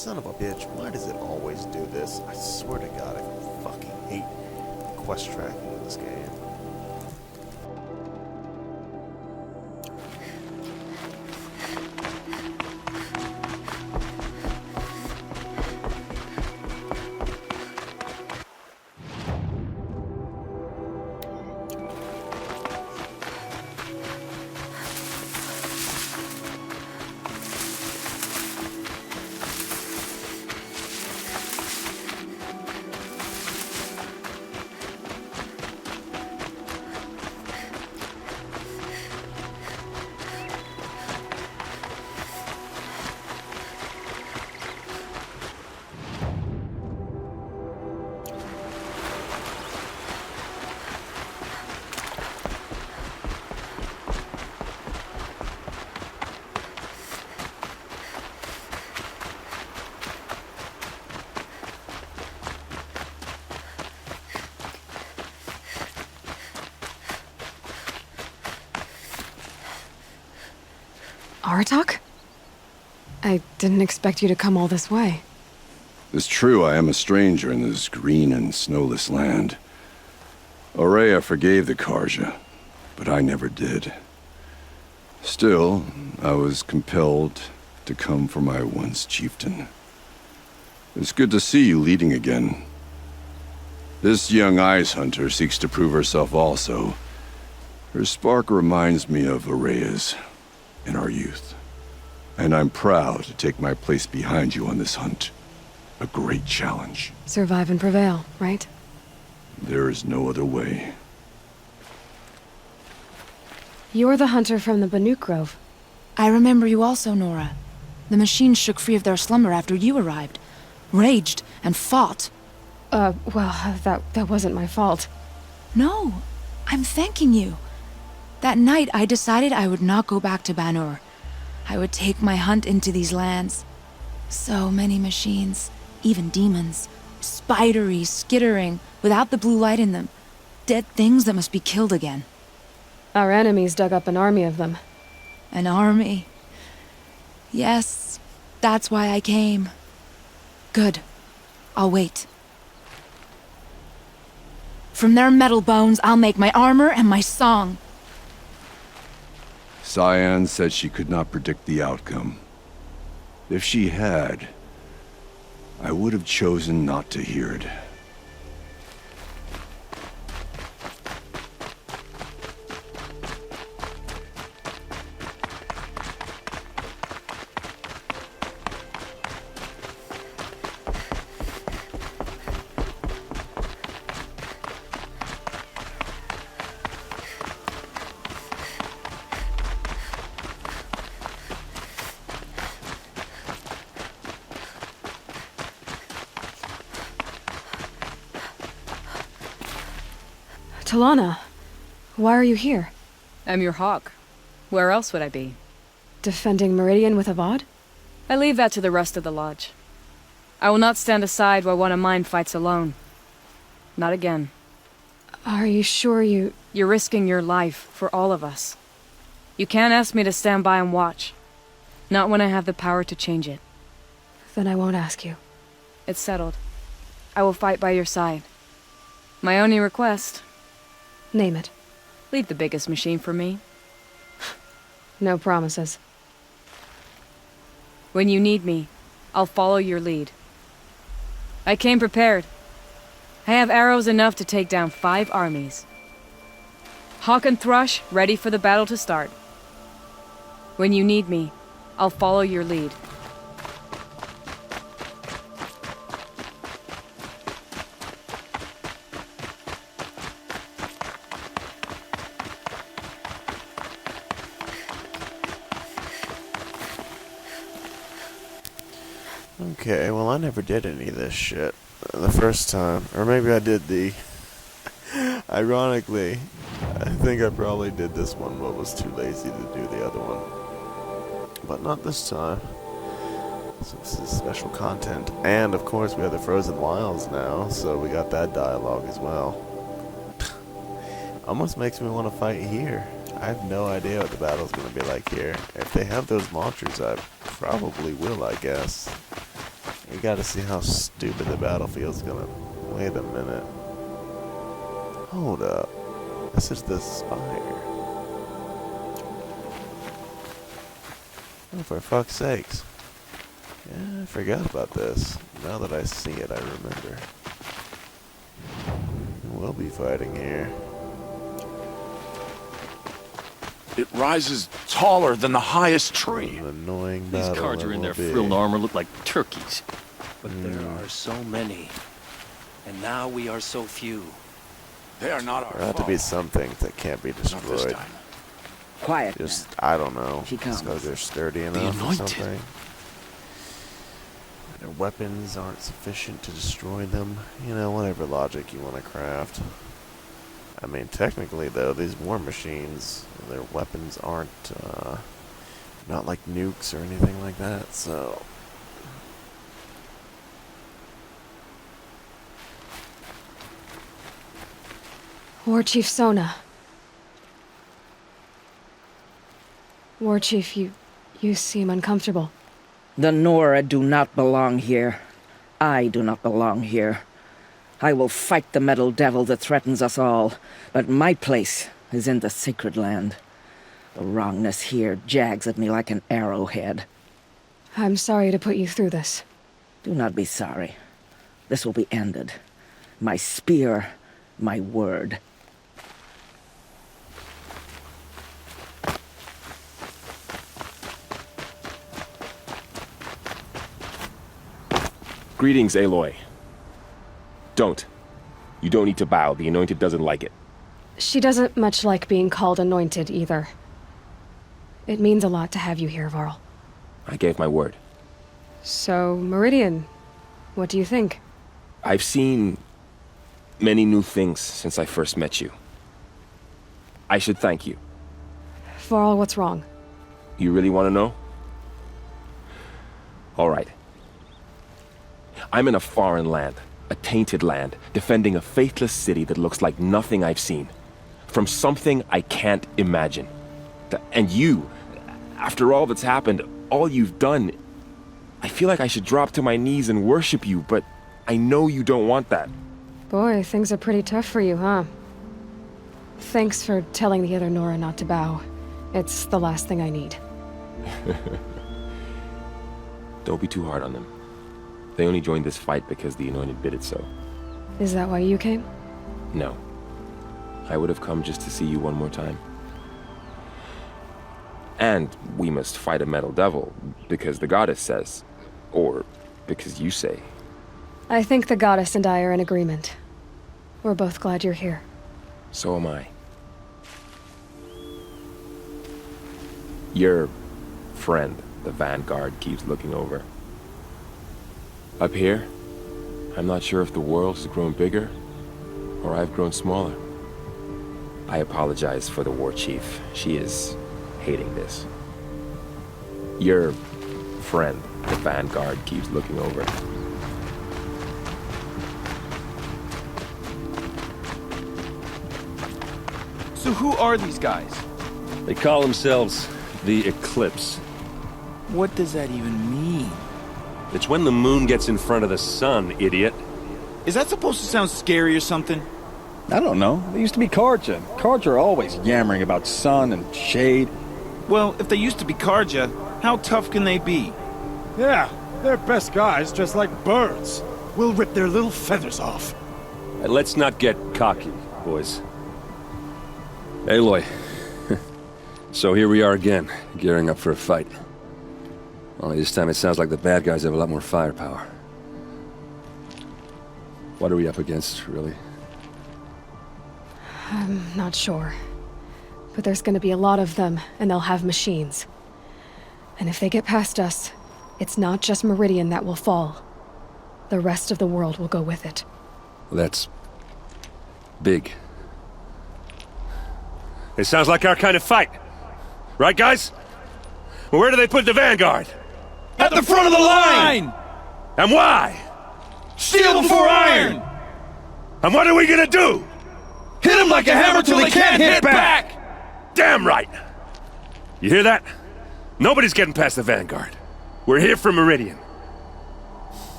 Son of a bitch, why does it always do this? I swear to God, I fucking hate quest tracking in this game. Aratak? I didn't expect you to come all this way. It's true I am a stranger in this green and snowless land. Aurea forgave the Carja, but I never did. Still, I was compelled to come for my once chieftain. It's good to see you leading again. This young ice hunter seeks to prove herself also. Her spark reminds me of Aurea's in our youth. And I'm proud to take my place behind you on this hunt. A great challenge. Survive and prevail, right? There is no other way. You're the hunter from the Banuk Grove. I remember you also, Nora. The machines shook free of their slumber after you arrived. Raged and fought. Well, that wasn't my fault. No, I'm thanking you. That night, I decided I would not go back to Banur. I would take my hunt into these lands. So many machines, even demons. Spidery, skittering, without the blue light in them. Dead things that must be killed again. Our enemies dug up an army of them. An army? Yes, that's why I came. Good. I'll wait. From their metal bones, I'll make my armor and my song. Cyan said she could not predict the outcome. If she had, I would have chosen not to hear it. Talana, why are you here? I'm your hawk. Where else would I be? Defending Meridian with Avad? I leave that to the rest of the Lodge. I will not stand aside while one of mine fights alone. Not again. Are you sure you... You're risking your life for all of us. You can't ask me to stand by and watch. Not when I have the power to change it. Then I won't ask you. It's settled. I will fight by your side. My only request... Name it. Leave the biggest machine for me. No promises. When you need me, I'll follow your lead. I came prepared. I have arrows enough to take down 5 armies. Hawk and Thrush ready for the battle to start. When you need me, I'll follow your lead. Okay, well I never did any of this shit the first time. Or maybe I did the... Ironically, I think I probably did this one but was too lazy to do the other one. But not this time. So this is special content. And of course we have the Frozen Wilds now, so we got that dialogue as well. Almost makes me want to fight here. I have no idea what the battle's going to be like here. If they have those launchers, I probably will, I guess. We gotta see how stupid the battlefield's gonna... Wait a minute. Hold up. This is the spire. Oh, for fuck's sakes. Yeah, I forgot about this. Now that I see it, I remember. We'll be fighting here. It rises taller than the highest tree. An annoying These battle cards are in their it will be. frilled armor look like turkeys. But there are so many. And now we are so few. They are not our There have to be some things that can't be destroyed. Quiet. Just, I don't know. She Just because comes. they're sturdy enough or Anointed. something. Their weapons aren't sufficient to destroy them. You know, whatever logic you want to craft. I mean, technically, though, these war machines, their weapons aren't, not like nukes or anything like that, so... War Chief Sona. War Chief, you seem uncomfortable. The Nora do not belong here. I do not belong here. I will fight the metal devil that threatens us all, but my place is in the sacred land. The wrongness here jags at me like an arrowhead. I'm sorry to put you through this. Do not be sorry. This will be ended. My spear, my word. Greetings, Aloy. Don't. You don't need to bow. The Anointed doesn't like it. She doesn't much like being called anointed, either. It means a lot to have you here, Varl. I gave my word. So, Meridian, what do you think? I've seen many new things since I first met you. I should thank you. Varl, what's wrong? You really want to know? All right. I'm in a foreign land, a tainted land, defending a faithless city that looks like nothing I've seen. From something I can't imagine. And you, after all that's happened, all you've done, I feel like I should drop to my knees and worship you, but I know you don't want that. Boy, things are pretty tough for you, huh? Thanks for telling the other Nora not to bow. It's the last thing I need. Don't be too hard on them. They only joined this fight because the Anointed bid it so. Is that why you came? No. I would have come just to see you one more time. And we must fight a metal devil, because the goddess says. Or because you say. I think the goddess and I are in agreement. We're both glad you're here. So am I. Your friend, the Vanguard, keeps looking over. Up here, I'm not sure if the world has grown bigger, or I've grown smaller. I apologize for the War Chief. She is hating this. Your friend, the Vanguard, keeps looking over. So who are these guys? They call themselves the Eclipse. What does that even mean? It's when the moon gets in front of the sun, idiot. Is that supposed to sound scary or something? I don't know. They used to be Karja. Karja are always yammering about sun and shade. Well, if they used to be Karja, how tough can they be? Yeah, they're best guys, just like birds. We'll rip their little feathers off. And let's not get cocky, boys. Aloy. So here we are again, gearing up for a fight. Only this time it sounds like the bad guys have a lot more firepower. What are we up against, really? I'm not sure. But there's gonna be a lot of them, and they'll have machines. And if they get past us, it's not just Meridian that will fall. The rest of the world will go with it. That's big. It sounds like our kind of fight. Right, guys? Where do they put the Vanguard? At the front of the line! And why? Steel before iron! And what are we gonna do? Hit him like a hammer till he can't hit back! Damn right! You hear that? Nobody's getting past the Vanguard. We're here for Meridian.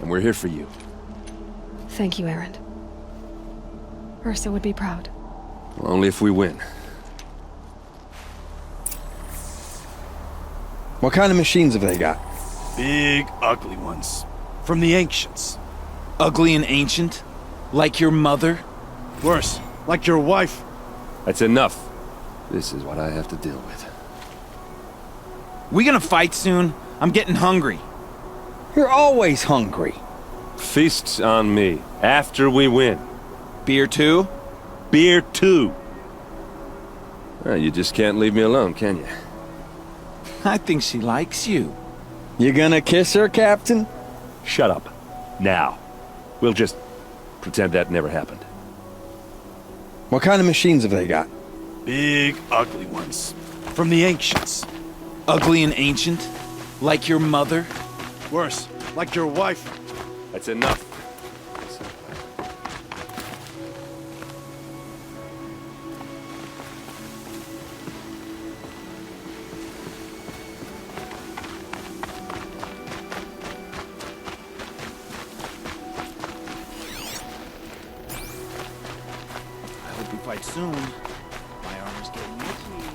And we're here for you. Thank you, Erend. Ursa would be proud. Only if we win. What kind of machines have they got? Big, ugly ones. From the ancients. Ugly and ancient? Like your mother? Worse, like your wife. That's enough. This is what I have to deal with. We gonna fight soon? I'm getting hungry. You're always hungry. Feast's on me. After we win. Beer too? Beer too. Well, you just can't leave me alone, can you? I think she likes you. You gonna kiss her, Captain? Shut up. Now. We'll just pretend that never happened. What kind of machines have they got? Big, ugly ones. From the ancients. Ugly and ancient? Like your mother? Worse, like your wife. That's enough. I hope we fight soon. My armor's getting itchy.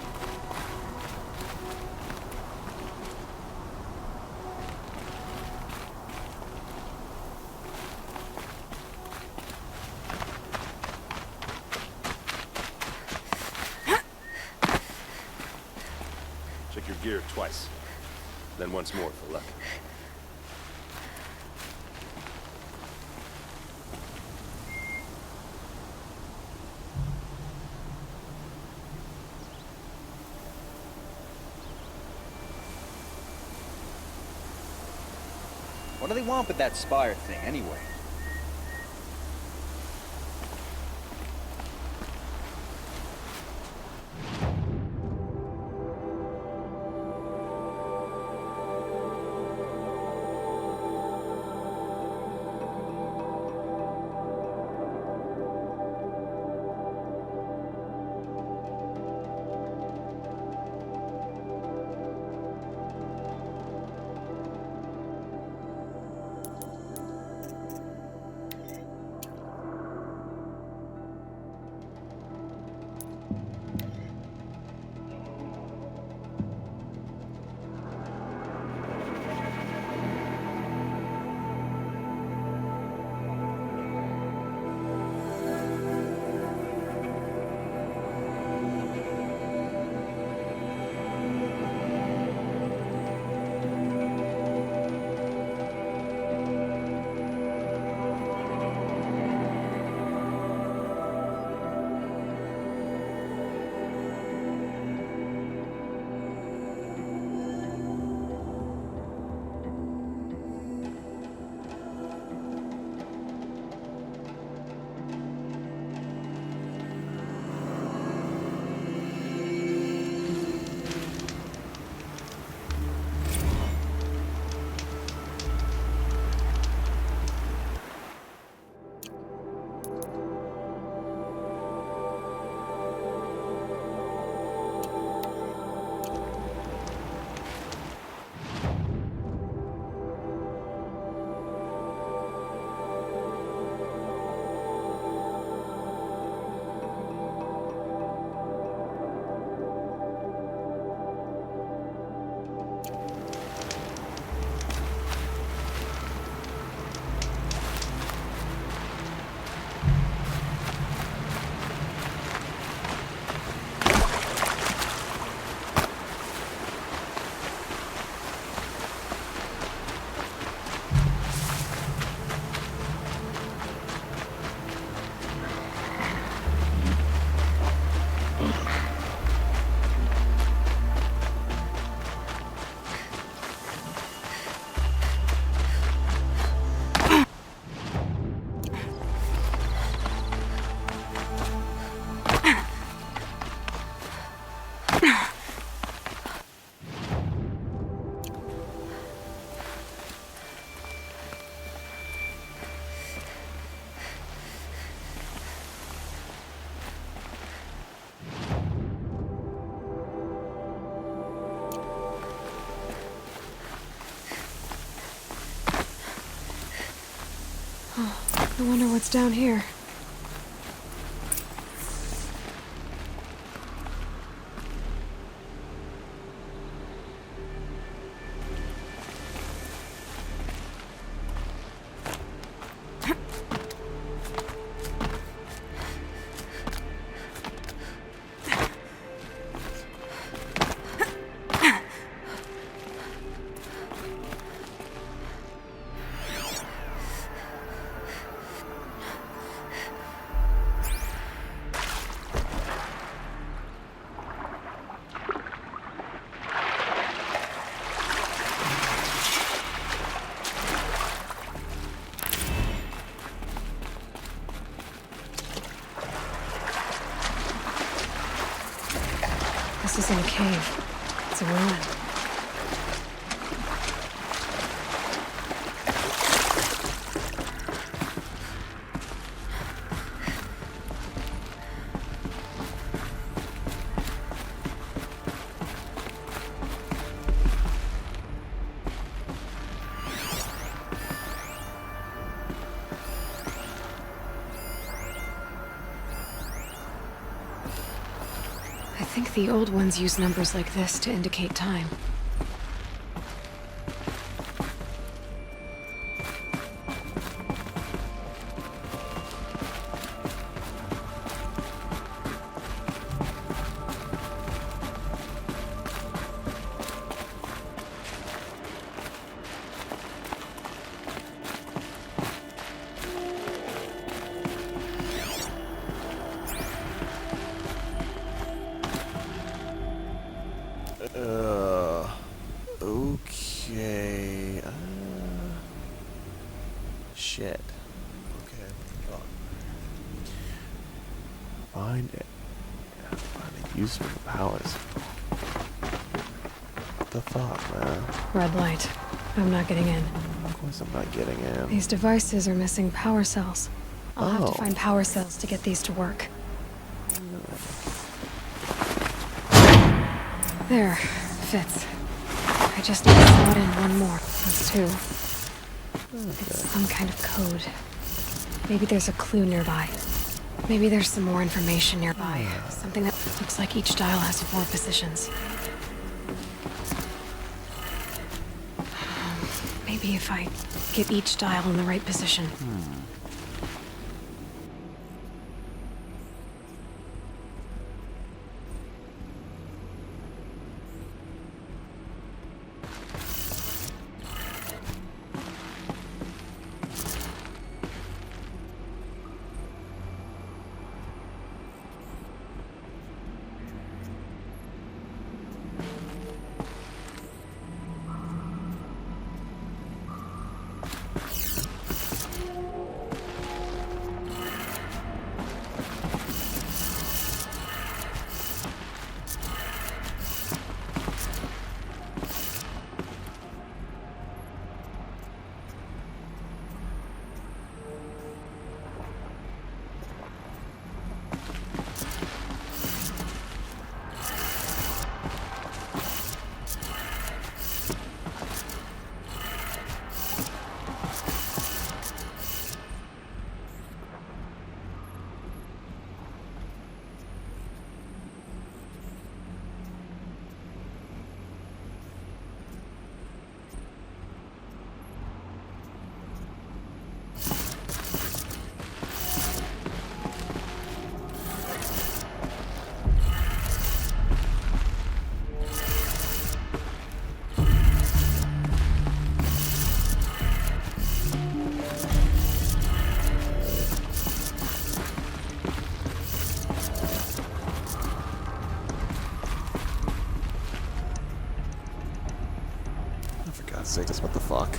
Check your gear twice. Then once more for luck. What do they want with that spire thing, anyway? I wonder what's down here. This isn't a cave. It's a ruin. I think the old ones use numbers like this to indicate time. Okay. Shit. Okay. Fuck. Find it. Find a use for the powers. What the fuck, man? Red light. I'm not getting in. Of course I'm not getting in. These devices are missing power cells. I'll have Oh. to find power cells to get these to work. There. Fits. I just need to slot in one more. That's two. It's some kind of code. Maybe there's a clue nearby. Maybe there's some more information nearby. Something that looks like each dial has 4 positions. Maybe if I get each dial in the right position. For God's sake, what the fuck?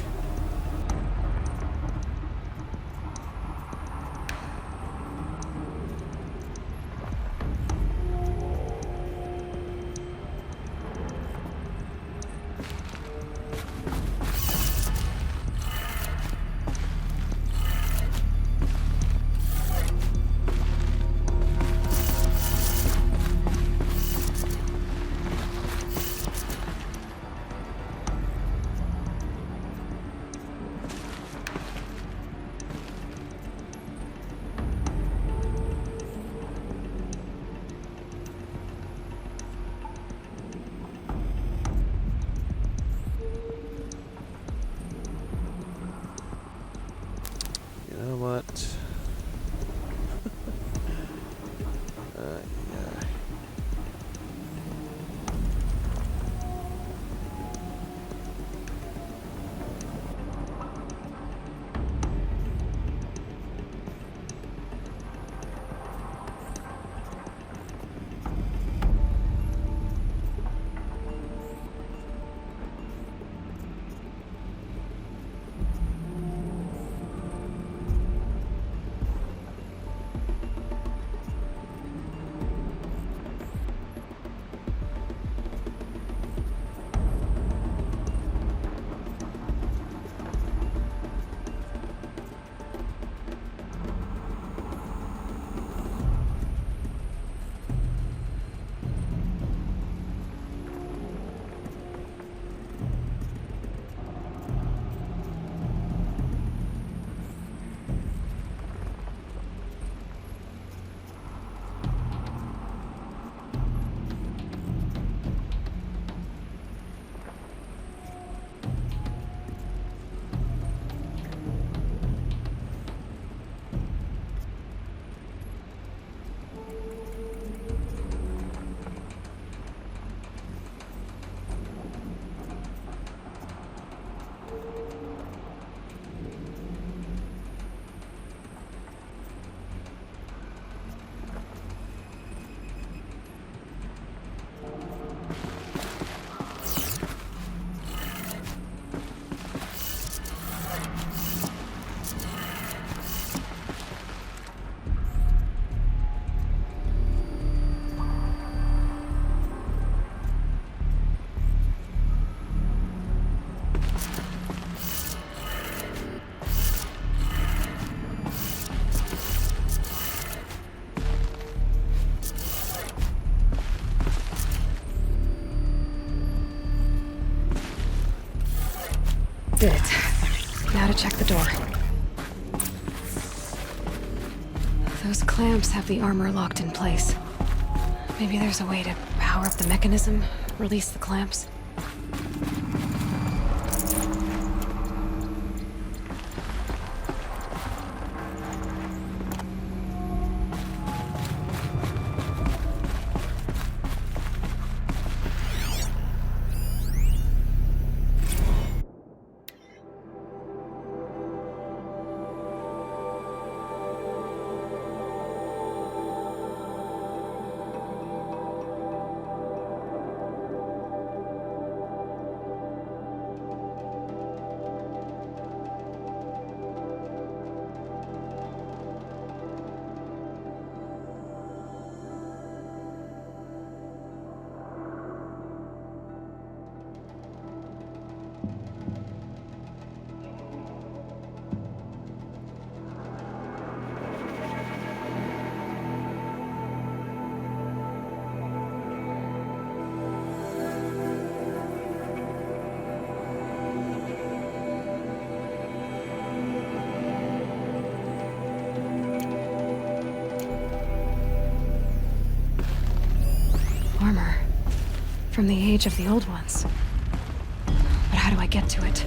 Did it. Now to check the door. Those clamps have the armor locked in place. Maybe there's a way to power up the mechanism, release the clamps. Armor. From the age of the old ones. But how do I get to it?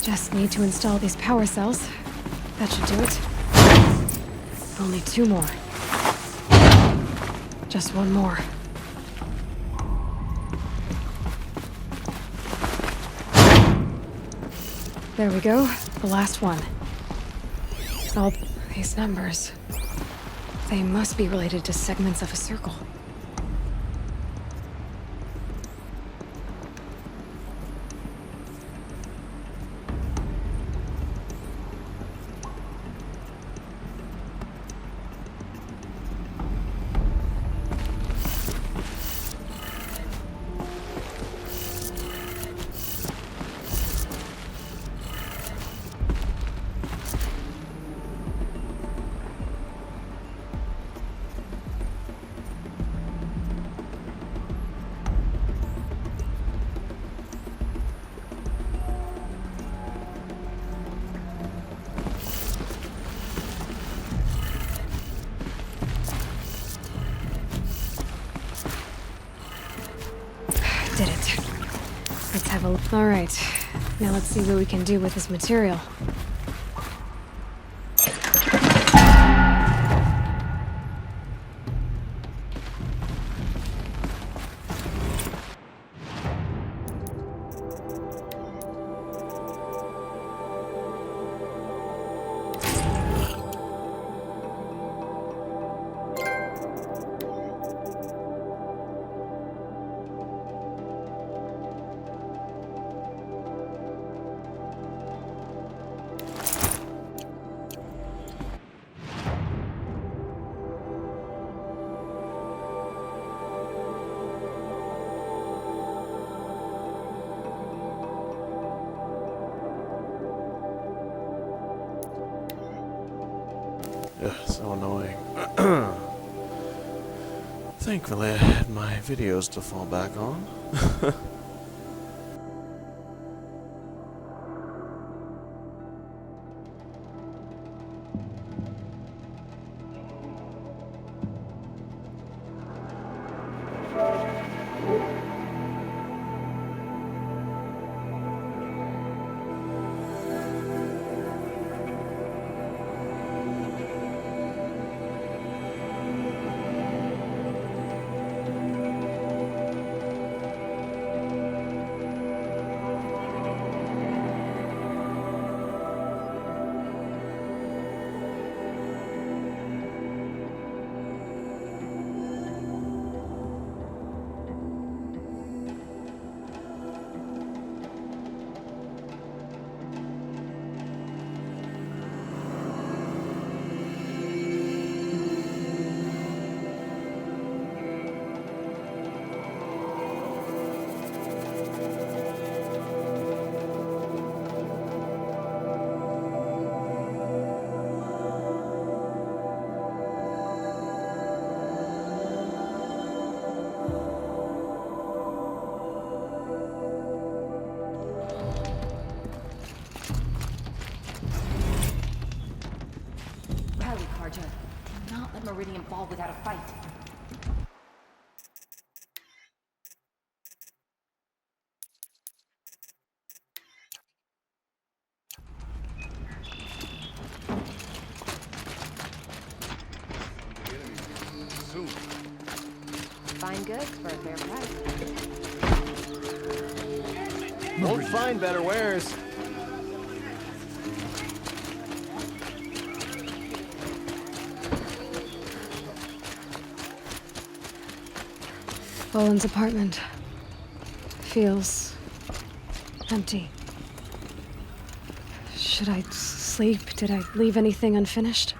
Just need to install these power cells. That should do it. Only 2 more. Just 1 more. There we go. The last one. All these numbers. They must be related to segments of a circle. Did it. Let's have a look. All right. Now let's see what we can do with this material. Ugh, so annoying. Thankfully, I had my videos to fall back on. Meridian fall without a fight. Fine goods for a fair price. Won't find better wares. Boland's apartment feels empty. Should I sleep? Did I leave anything unfinished?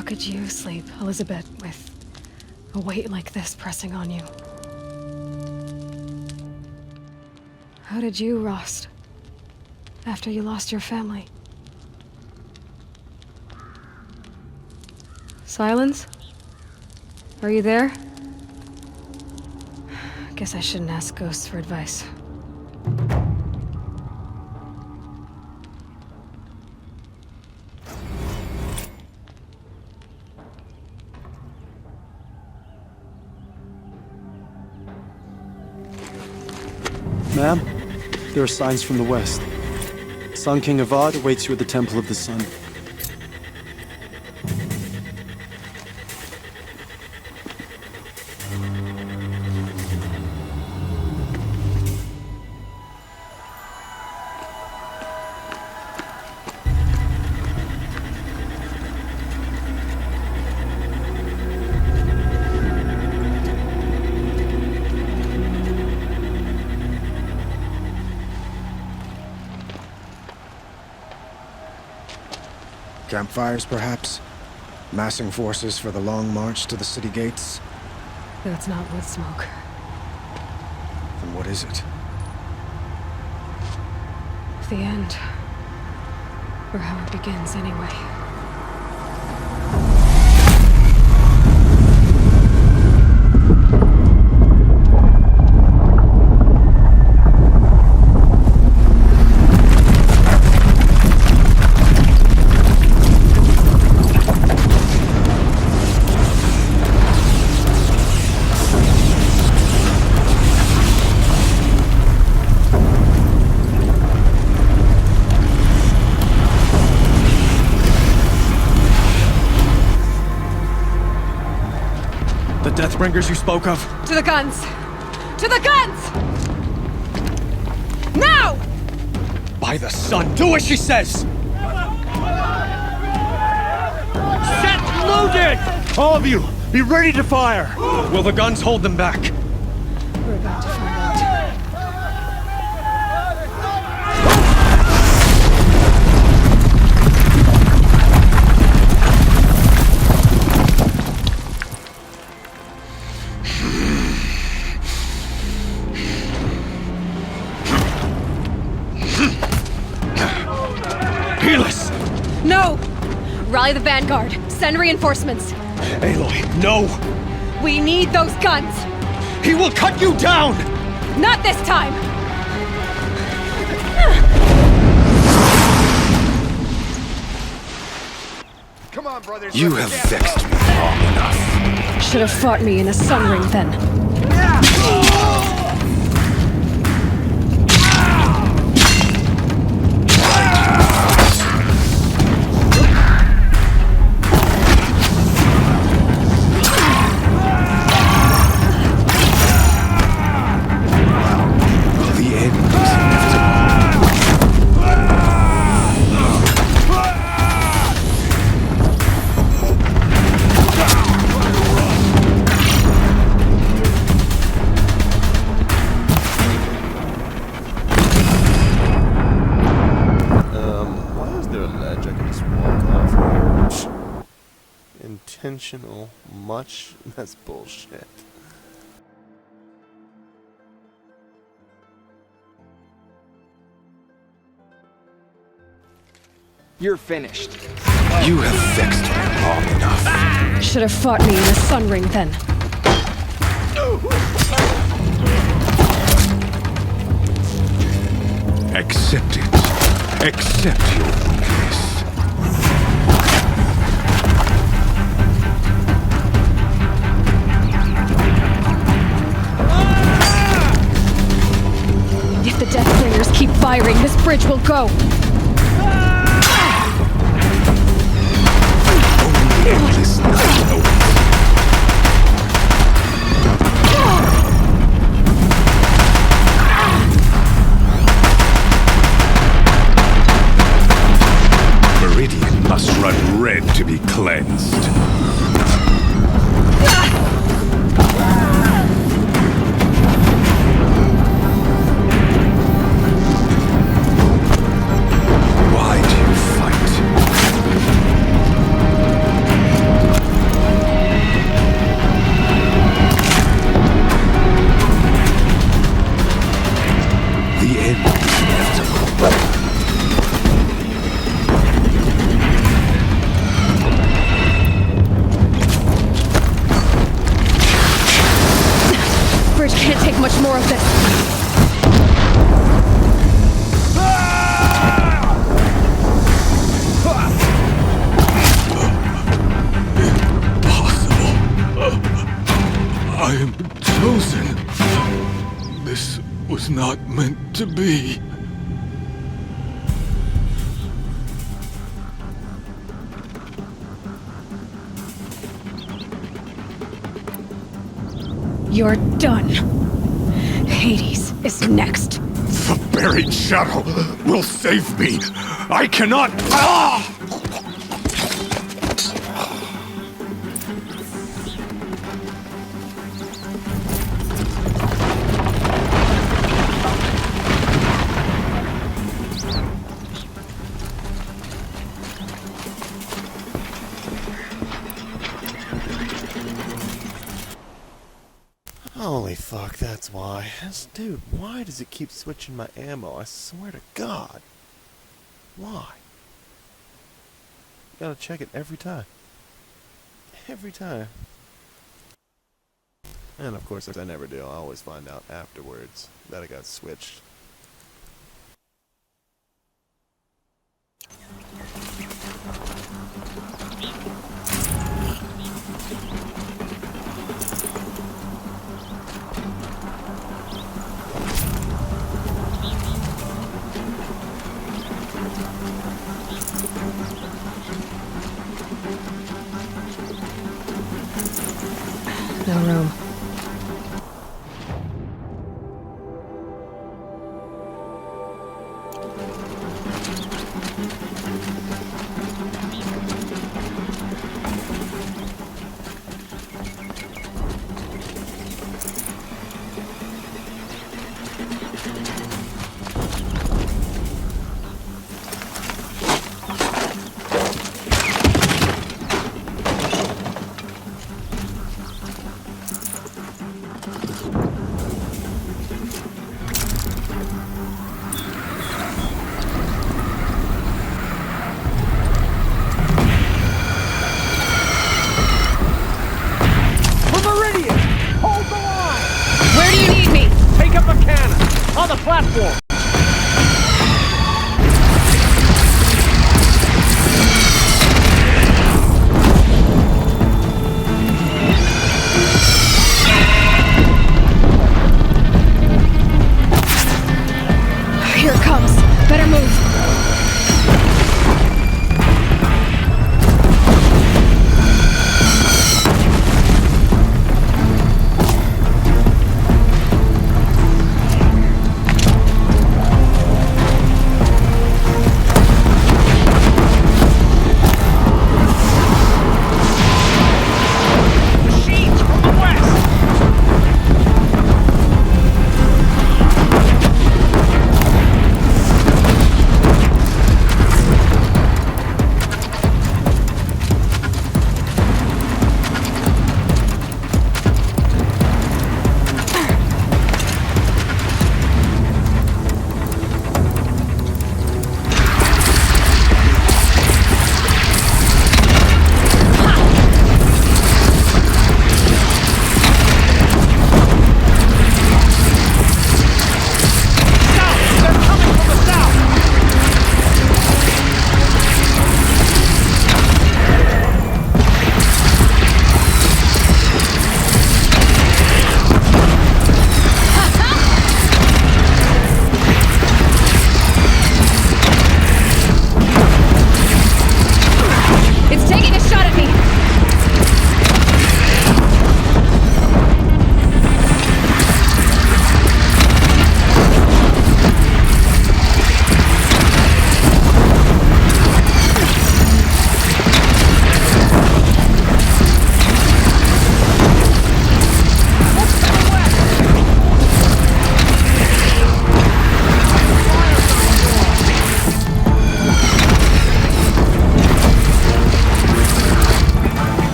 How could you sleep, Elizabeth, with a weight like this pressing on you? How did you, Rost, after you lost your family? Silence? Are you there? Guess I shouldn't ask ghosts for advice. Ma'am, there are signs from the west. Sun King Avad awaits you at the Temple of the Sun. Campfires, perhaps? Massing forces for the long march to the city gates? That's not wood smoke. Then what is it? The end. Or how it begins, anyway. The Deathbringers you spoke of? To the guns! To the guns! Now! By the sun, do as she says! Set loaded! All of you, be ready to fire! Will the guns hold them back? We're about to find out. Helis! No! Rally the Vanguard. Send reinforcements. Aloy, no! We need those guns! He will cut you down! Not this time! Come on, brothers. You have vexed me long enough. Should have fought me in a sun ring then. Intentional much? That's bullshit. You're finished. You have vexed me long enough. Should have fought me in a sun ring then. Accept it. Accept your weakness. If the Deathbringers keep firing, this bridge will go. Only endless night awaits. Meridian must run red to be cleansed. Why do you fight? I am chosen. This was not meant to be. You're done. Hades is next. The buried shadow will save me. I cannot. Ah! Holy fuck, that's why. Dude, why does it keep switching my ammo? I swear to God. Why? Gotta check it every time. Every time. And of course, as I never do, I always find out afterwards that it got switched. No room. On the platform! Here it comes. Better move.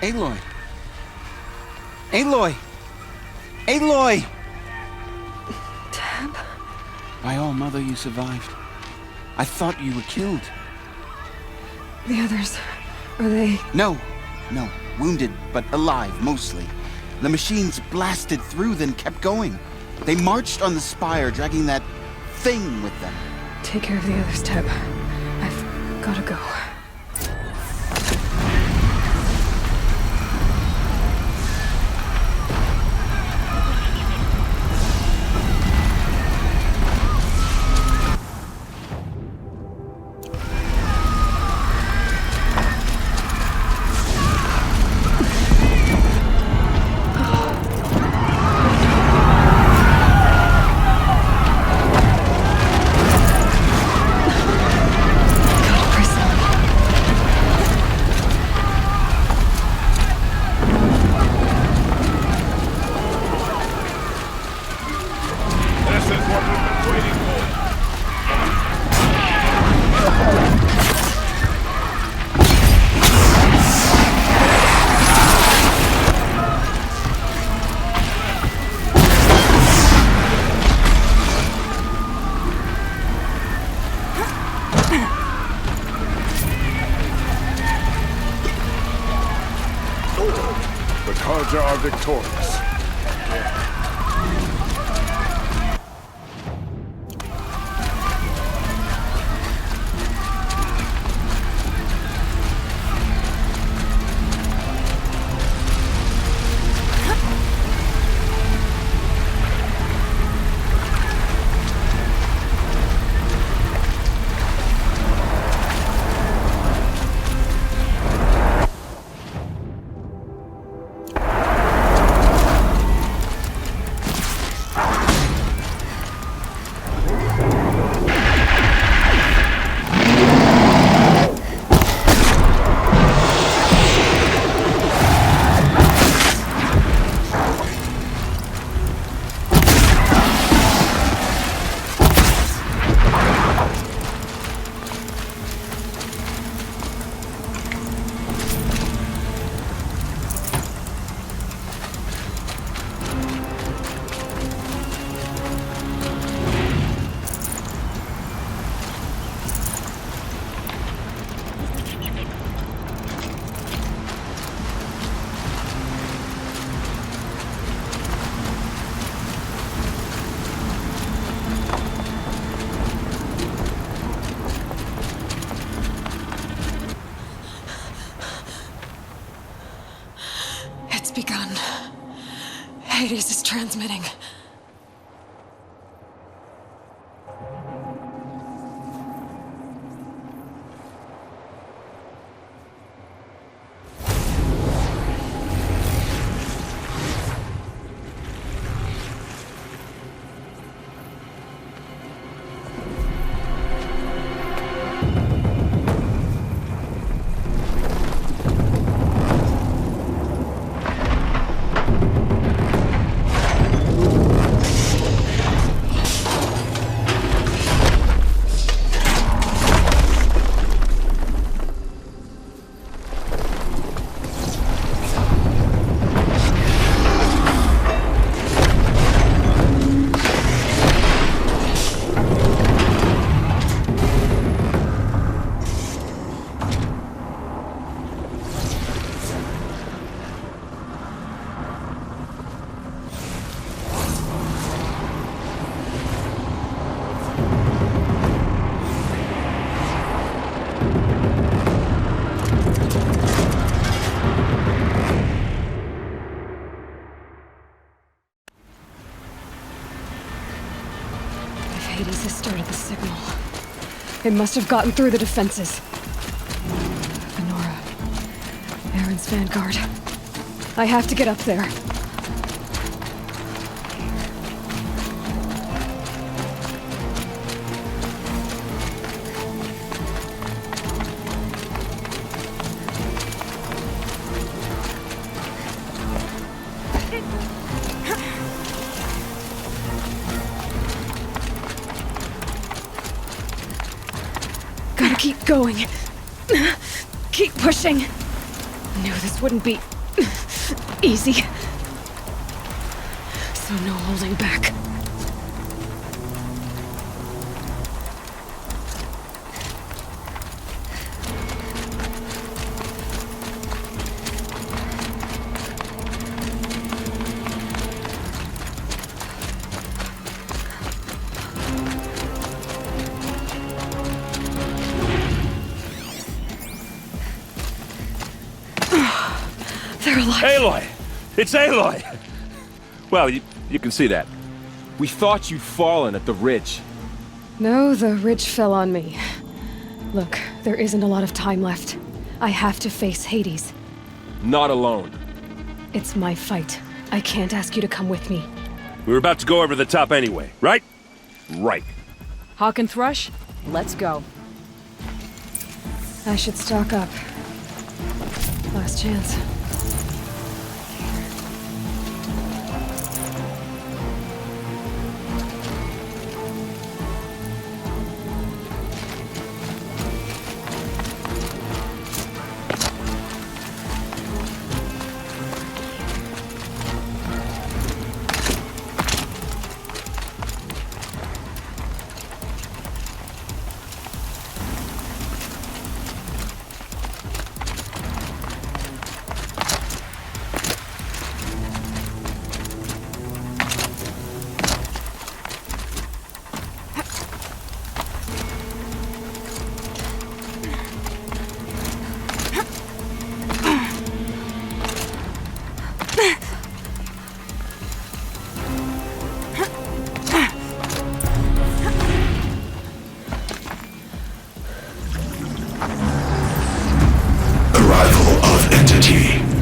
Aloy! Aloy! Aloy! Teb? By all, Mother, you survived. I thought you were killed. The others, are they... No. Wounded, but alive, mostly. The machines blasted through, then kept going. They marched on the spire, dragging that thing with them. Take care of the others, Teb. I've gotta go. The Carja are victorious. It's begun. Hades is transmitting. Hades has started the signal. It must have gotten through the defenses. Venora. Aaron's vanguard. I have to get up there. Gotta keep going. Keep pushing. Knew this wouldn't be easy. So no holding back. They're alive. Aloy! It's Aloy! Well, you can see that. We thought you'd fallen at the ridge. No, the ridge fell on me. Look, there isn't a lot of time left. I have to face Hades. Not alone. It's my fight. I can't ask you to come with me. We were about to go over the top anyway, right? Right. Hawk and Thrush, let's go. I should stock up. Last chance.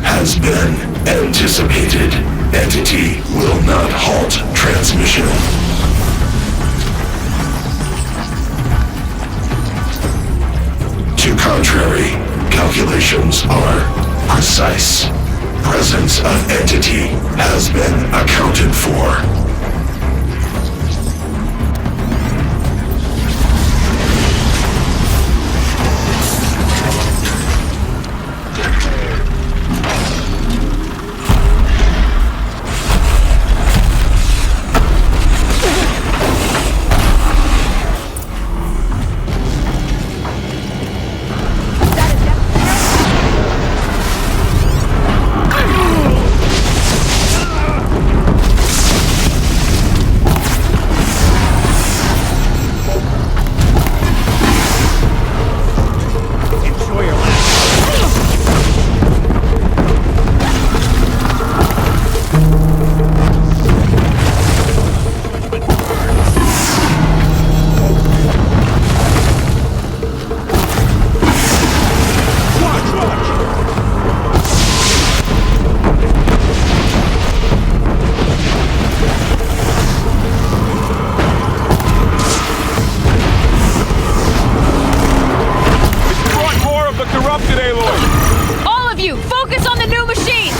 Has been anticipated. Entity will not halt transmission. To contrary, calculations are precise. Presence of entity has been accounted for. All of you, focus on the new machine!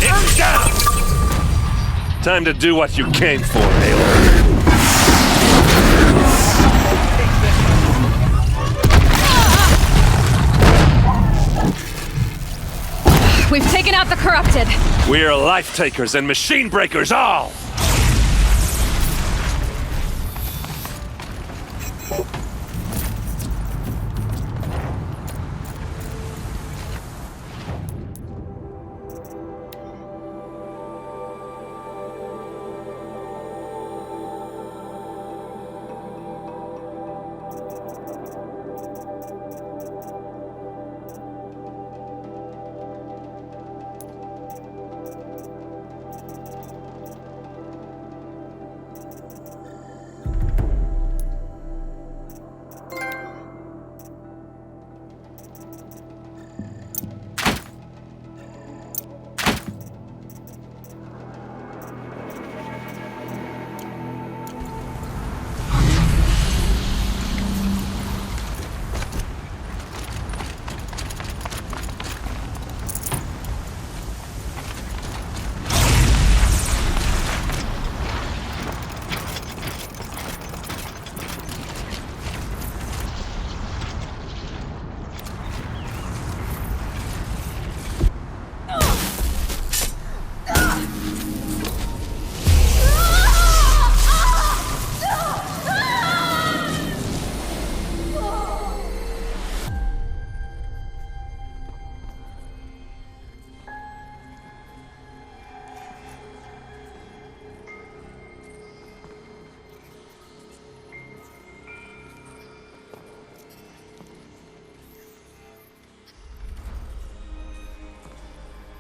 It's down! Time to do what you came for, Aloy. We've taken out the corrupted. We are life takers and machine breakers all!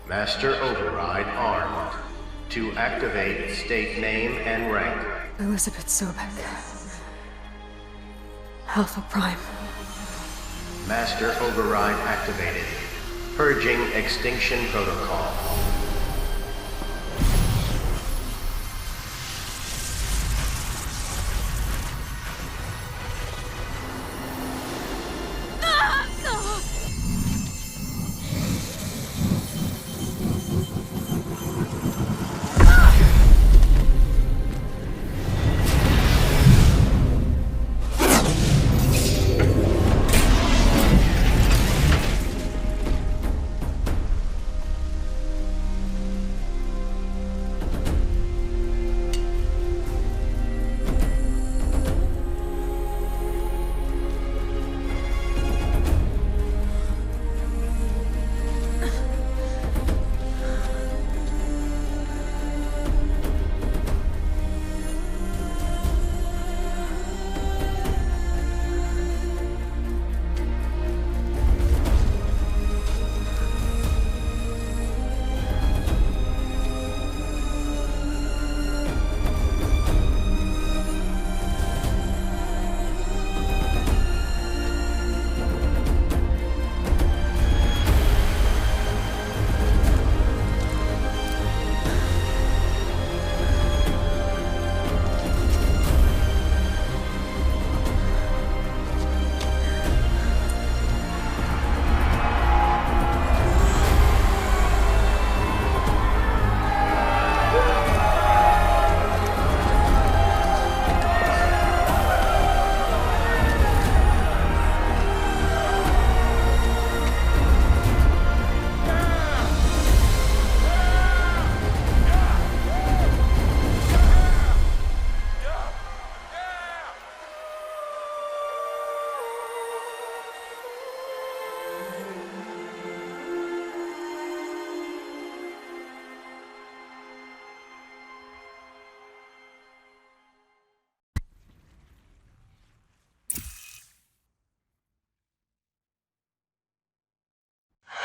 Master Override armed. To activate, state name and rank. Elizabeth Sobek. Alpha Prime. Master Override activated. Purging Extinction Protocol.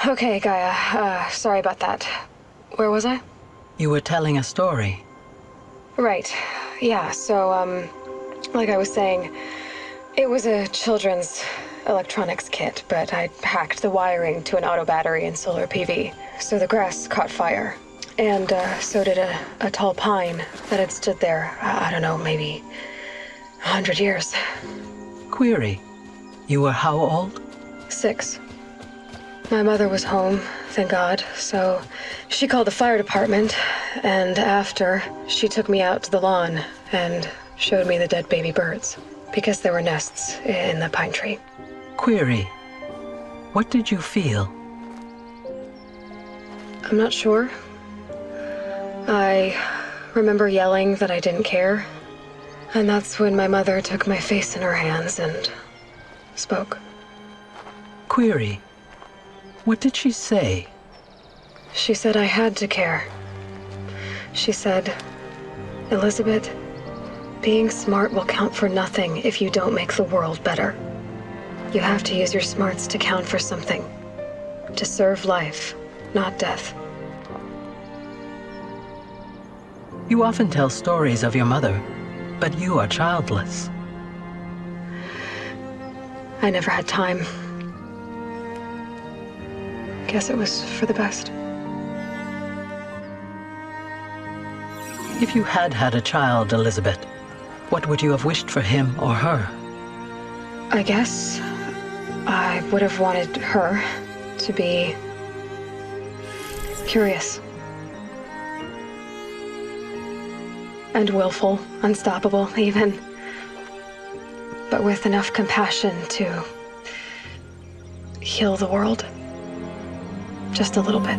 Okay, Gaia. Sorry about that. Where was I? You were telling a story. Right. Yeah, so, like I was saying, it was a children's electronics kit, but I hacked the wiring to an auto battery and solar PV. So the grass caught fire. And, so did a tall pine that had stood there, I don't know, maybe 100 years. Query. You were how old? 6. My mother was home, thank God, so she called the fire department, and after, she took me out to the lawn and showed me the dead baby birds, because there were nests in the pine tree. Query. What did you feel? I'm not sure. I remember yelling that I didn't care, and that's when my mother took my face in her hands and spoke. Query. What did she say? She said I had to care. She said, Elizabeth, being smart will count for nothing if you don't make the world better. You have to use your smarts to count for something. To serve life, not death. You often tell stories of your mother, but you are childless. I never had time. Guess it was for the best. If you had had a child, Elizabeth, what would you have wished for him or her? I guess I would have wanted her to be curious. And willful, unstoppable, even. But with enough compassion to heal the world. Just a little bit.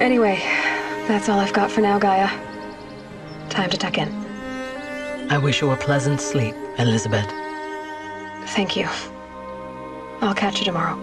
Anyway, that's all I've got for now, Gaia. Time to tuck in. I wish you a pleasant sleep, Elizabeth. Thank you. I'll catch you tomorrow.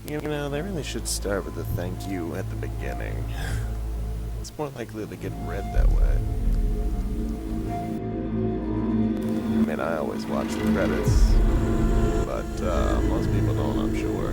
You know, they really should start with a thank you at the beginning. It's more likely to get read that way. I mean, I always watch the credits, but most people don't, I'm sure.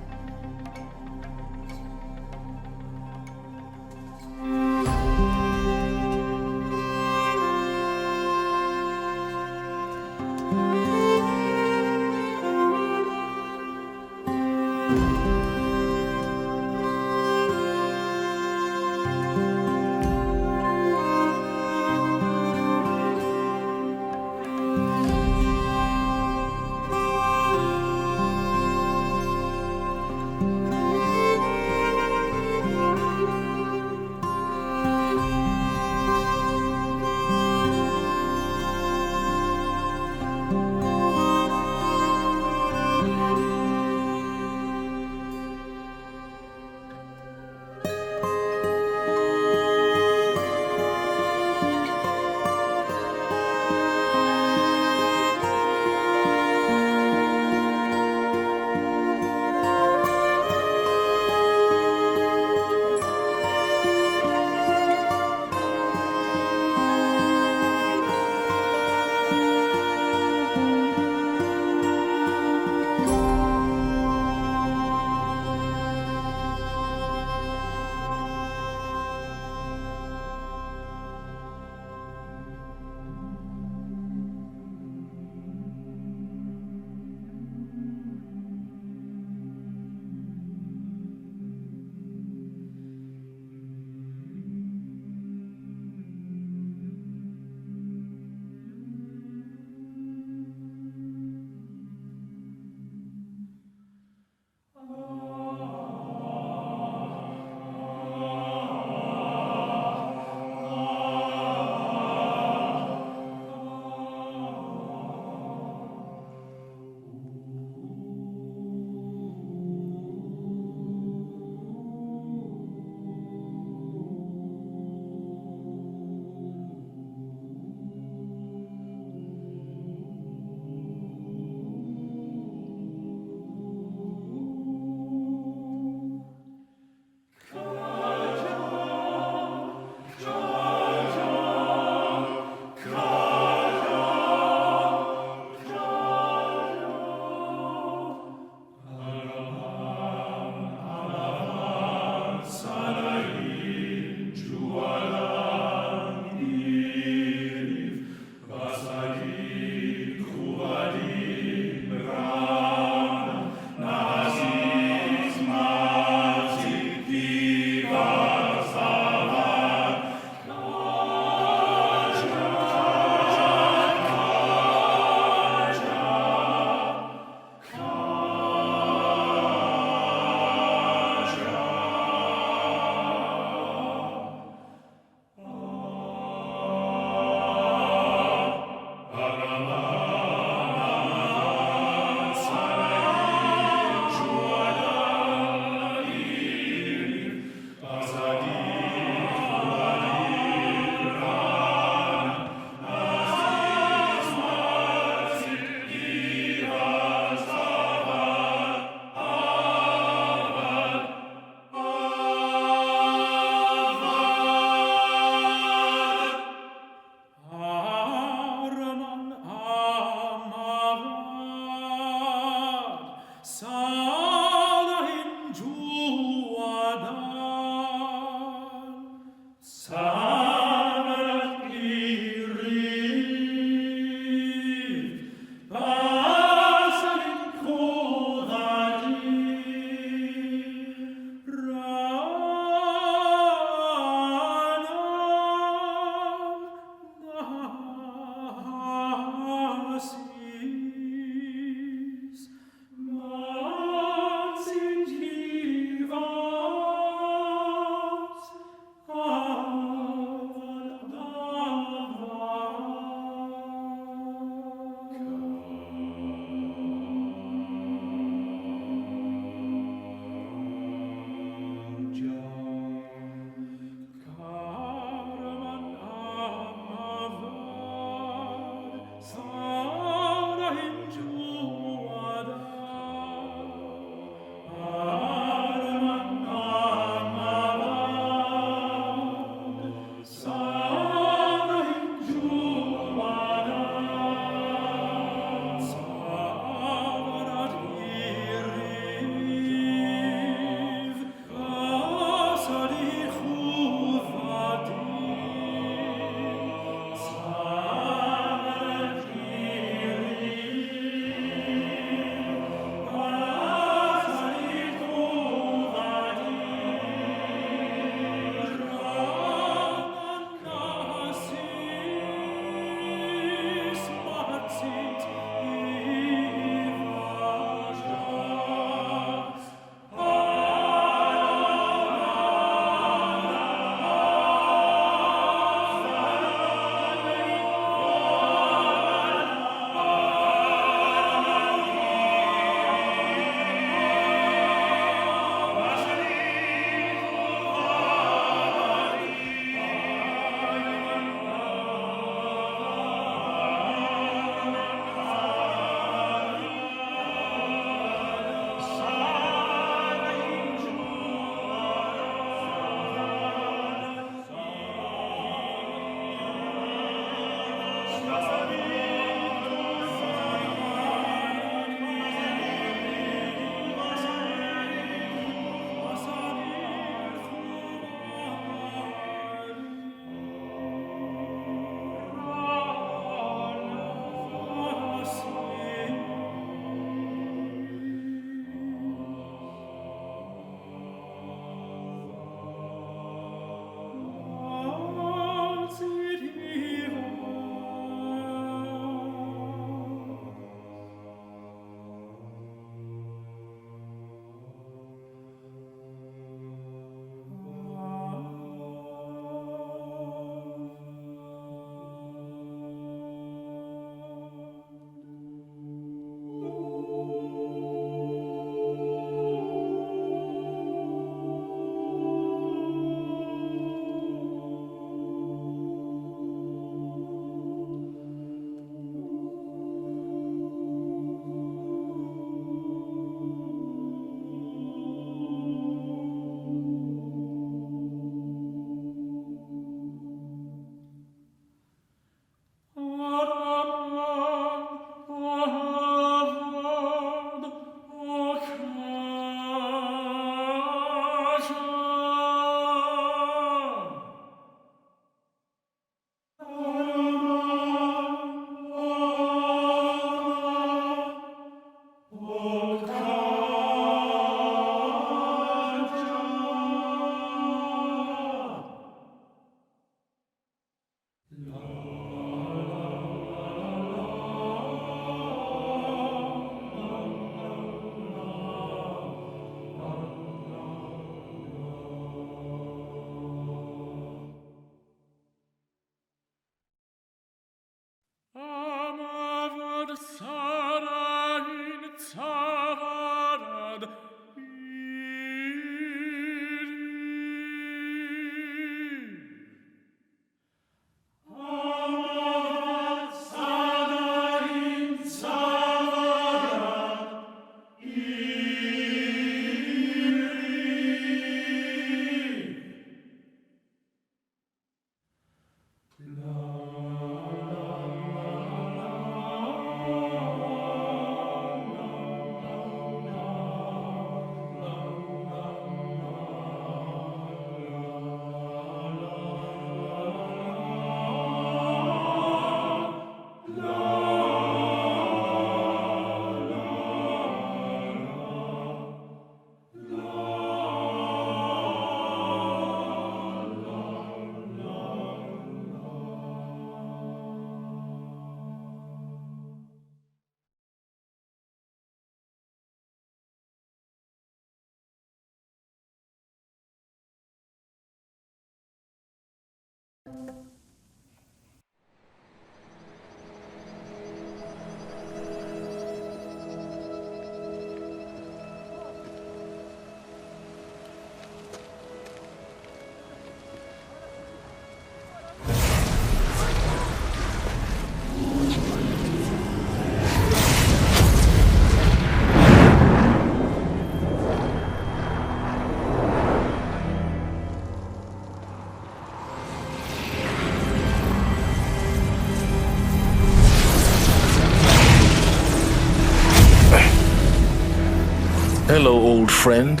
Hello, old friend.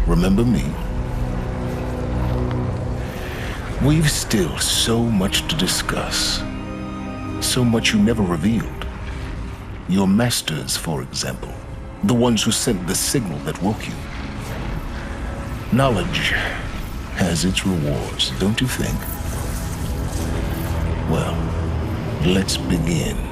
Remember me? We've still so much to discuss. So much you never revealed. Your masters, for example. The ones who sent the signal that woke you. Knowledge has its rewards, don't you think? Well, let's begin.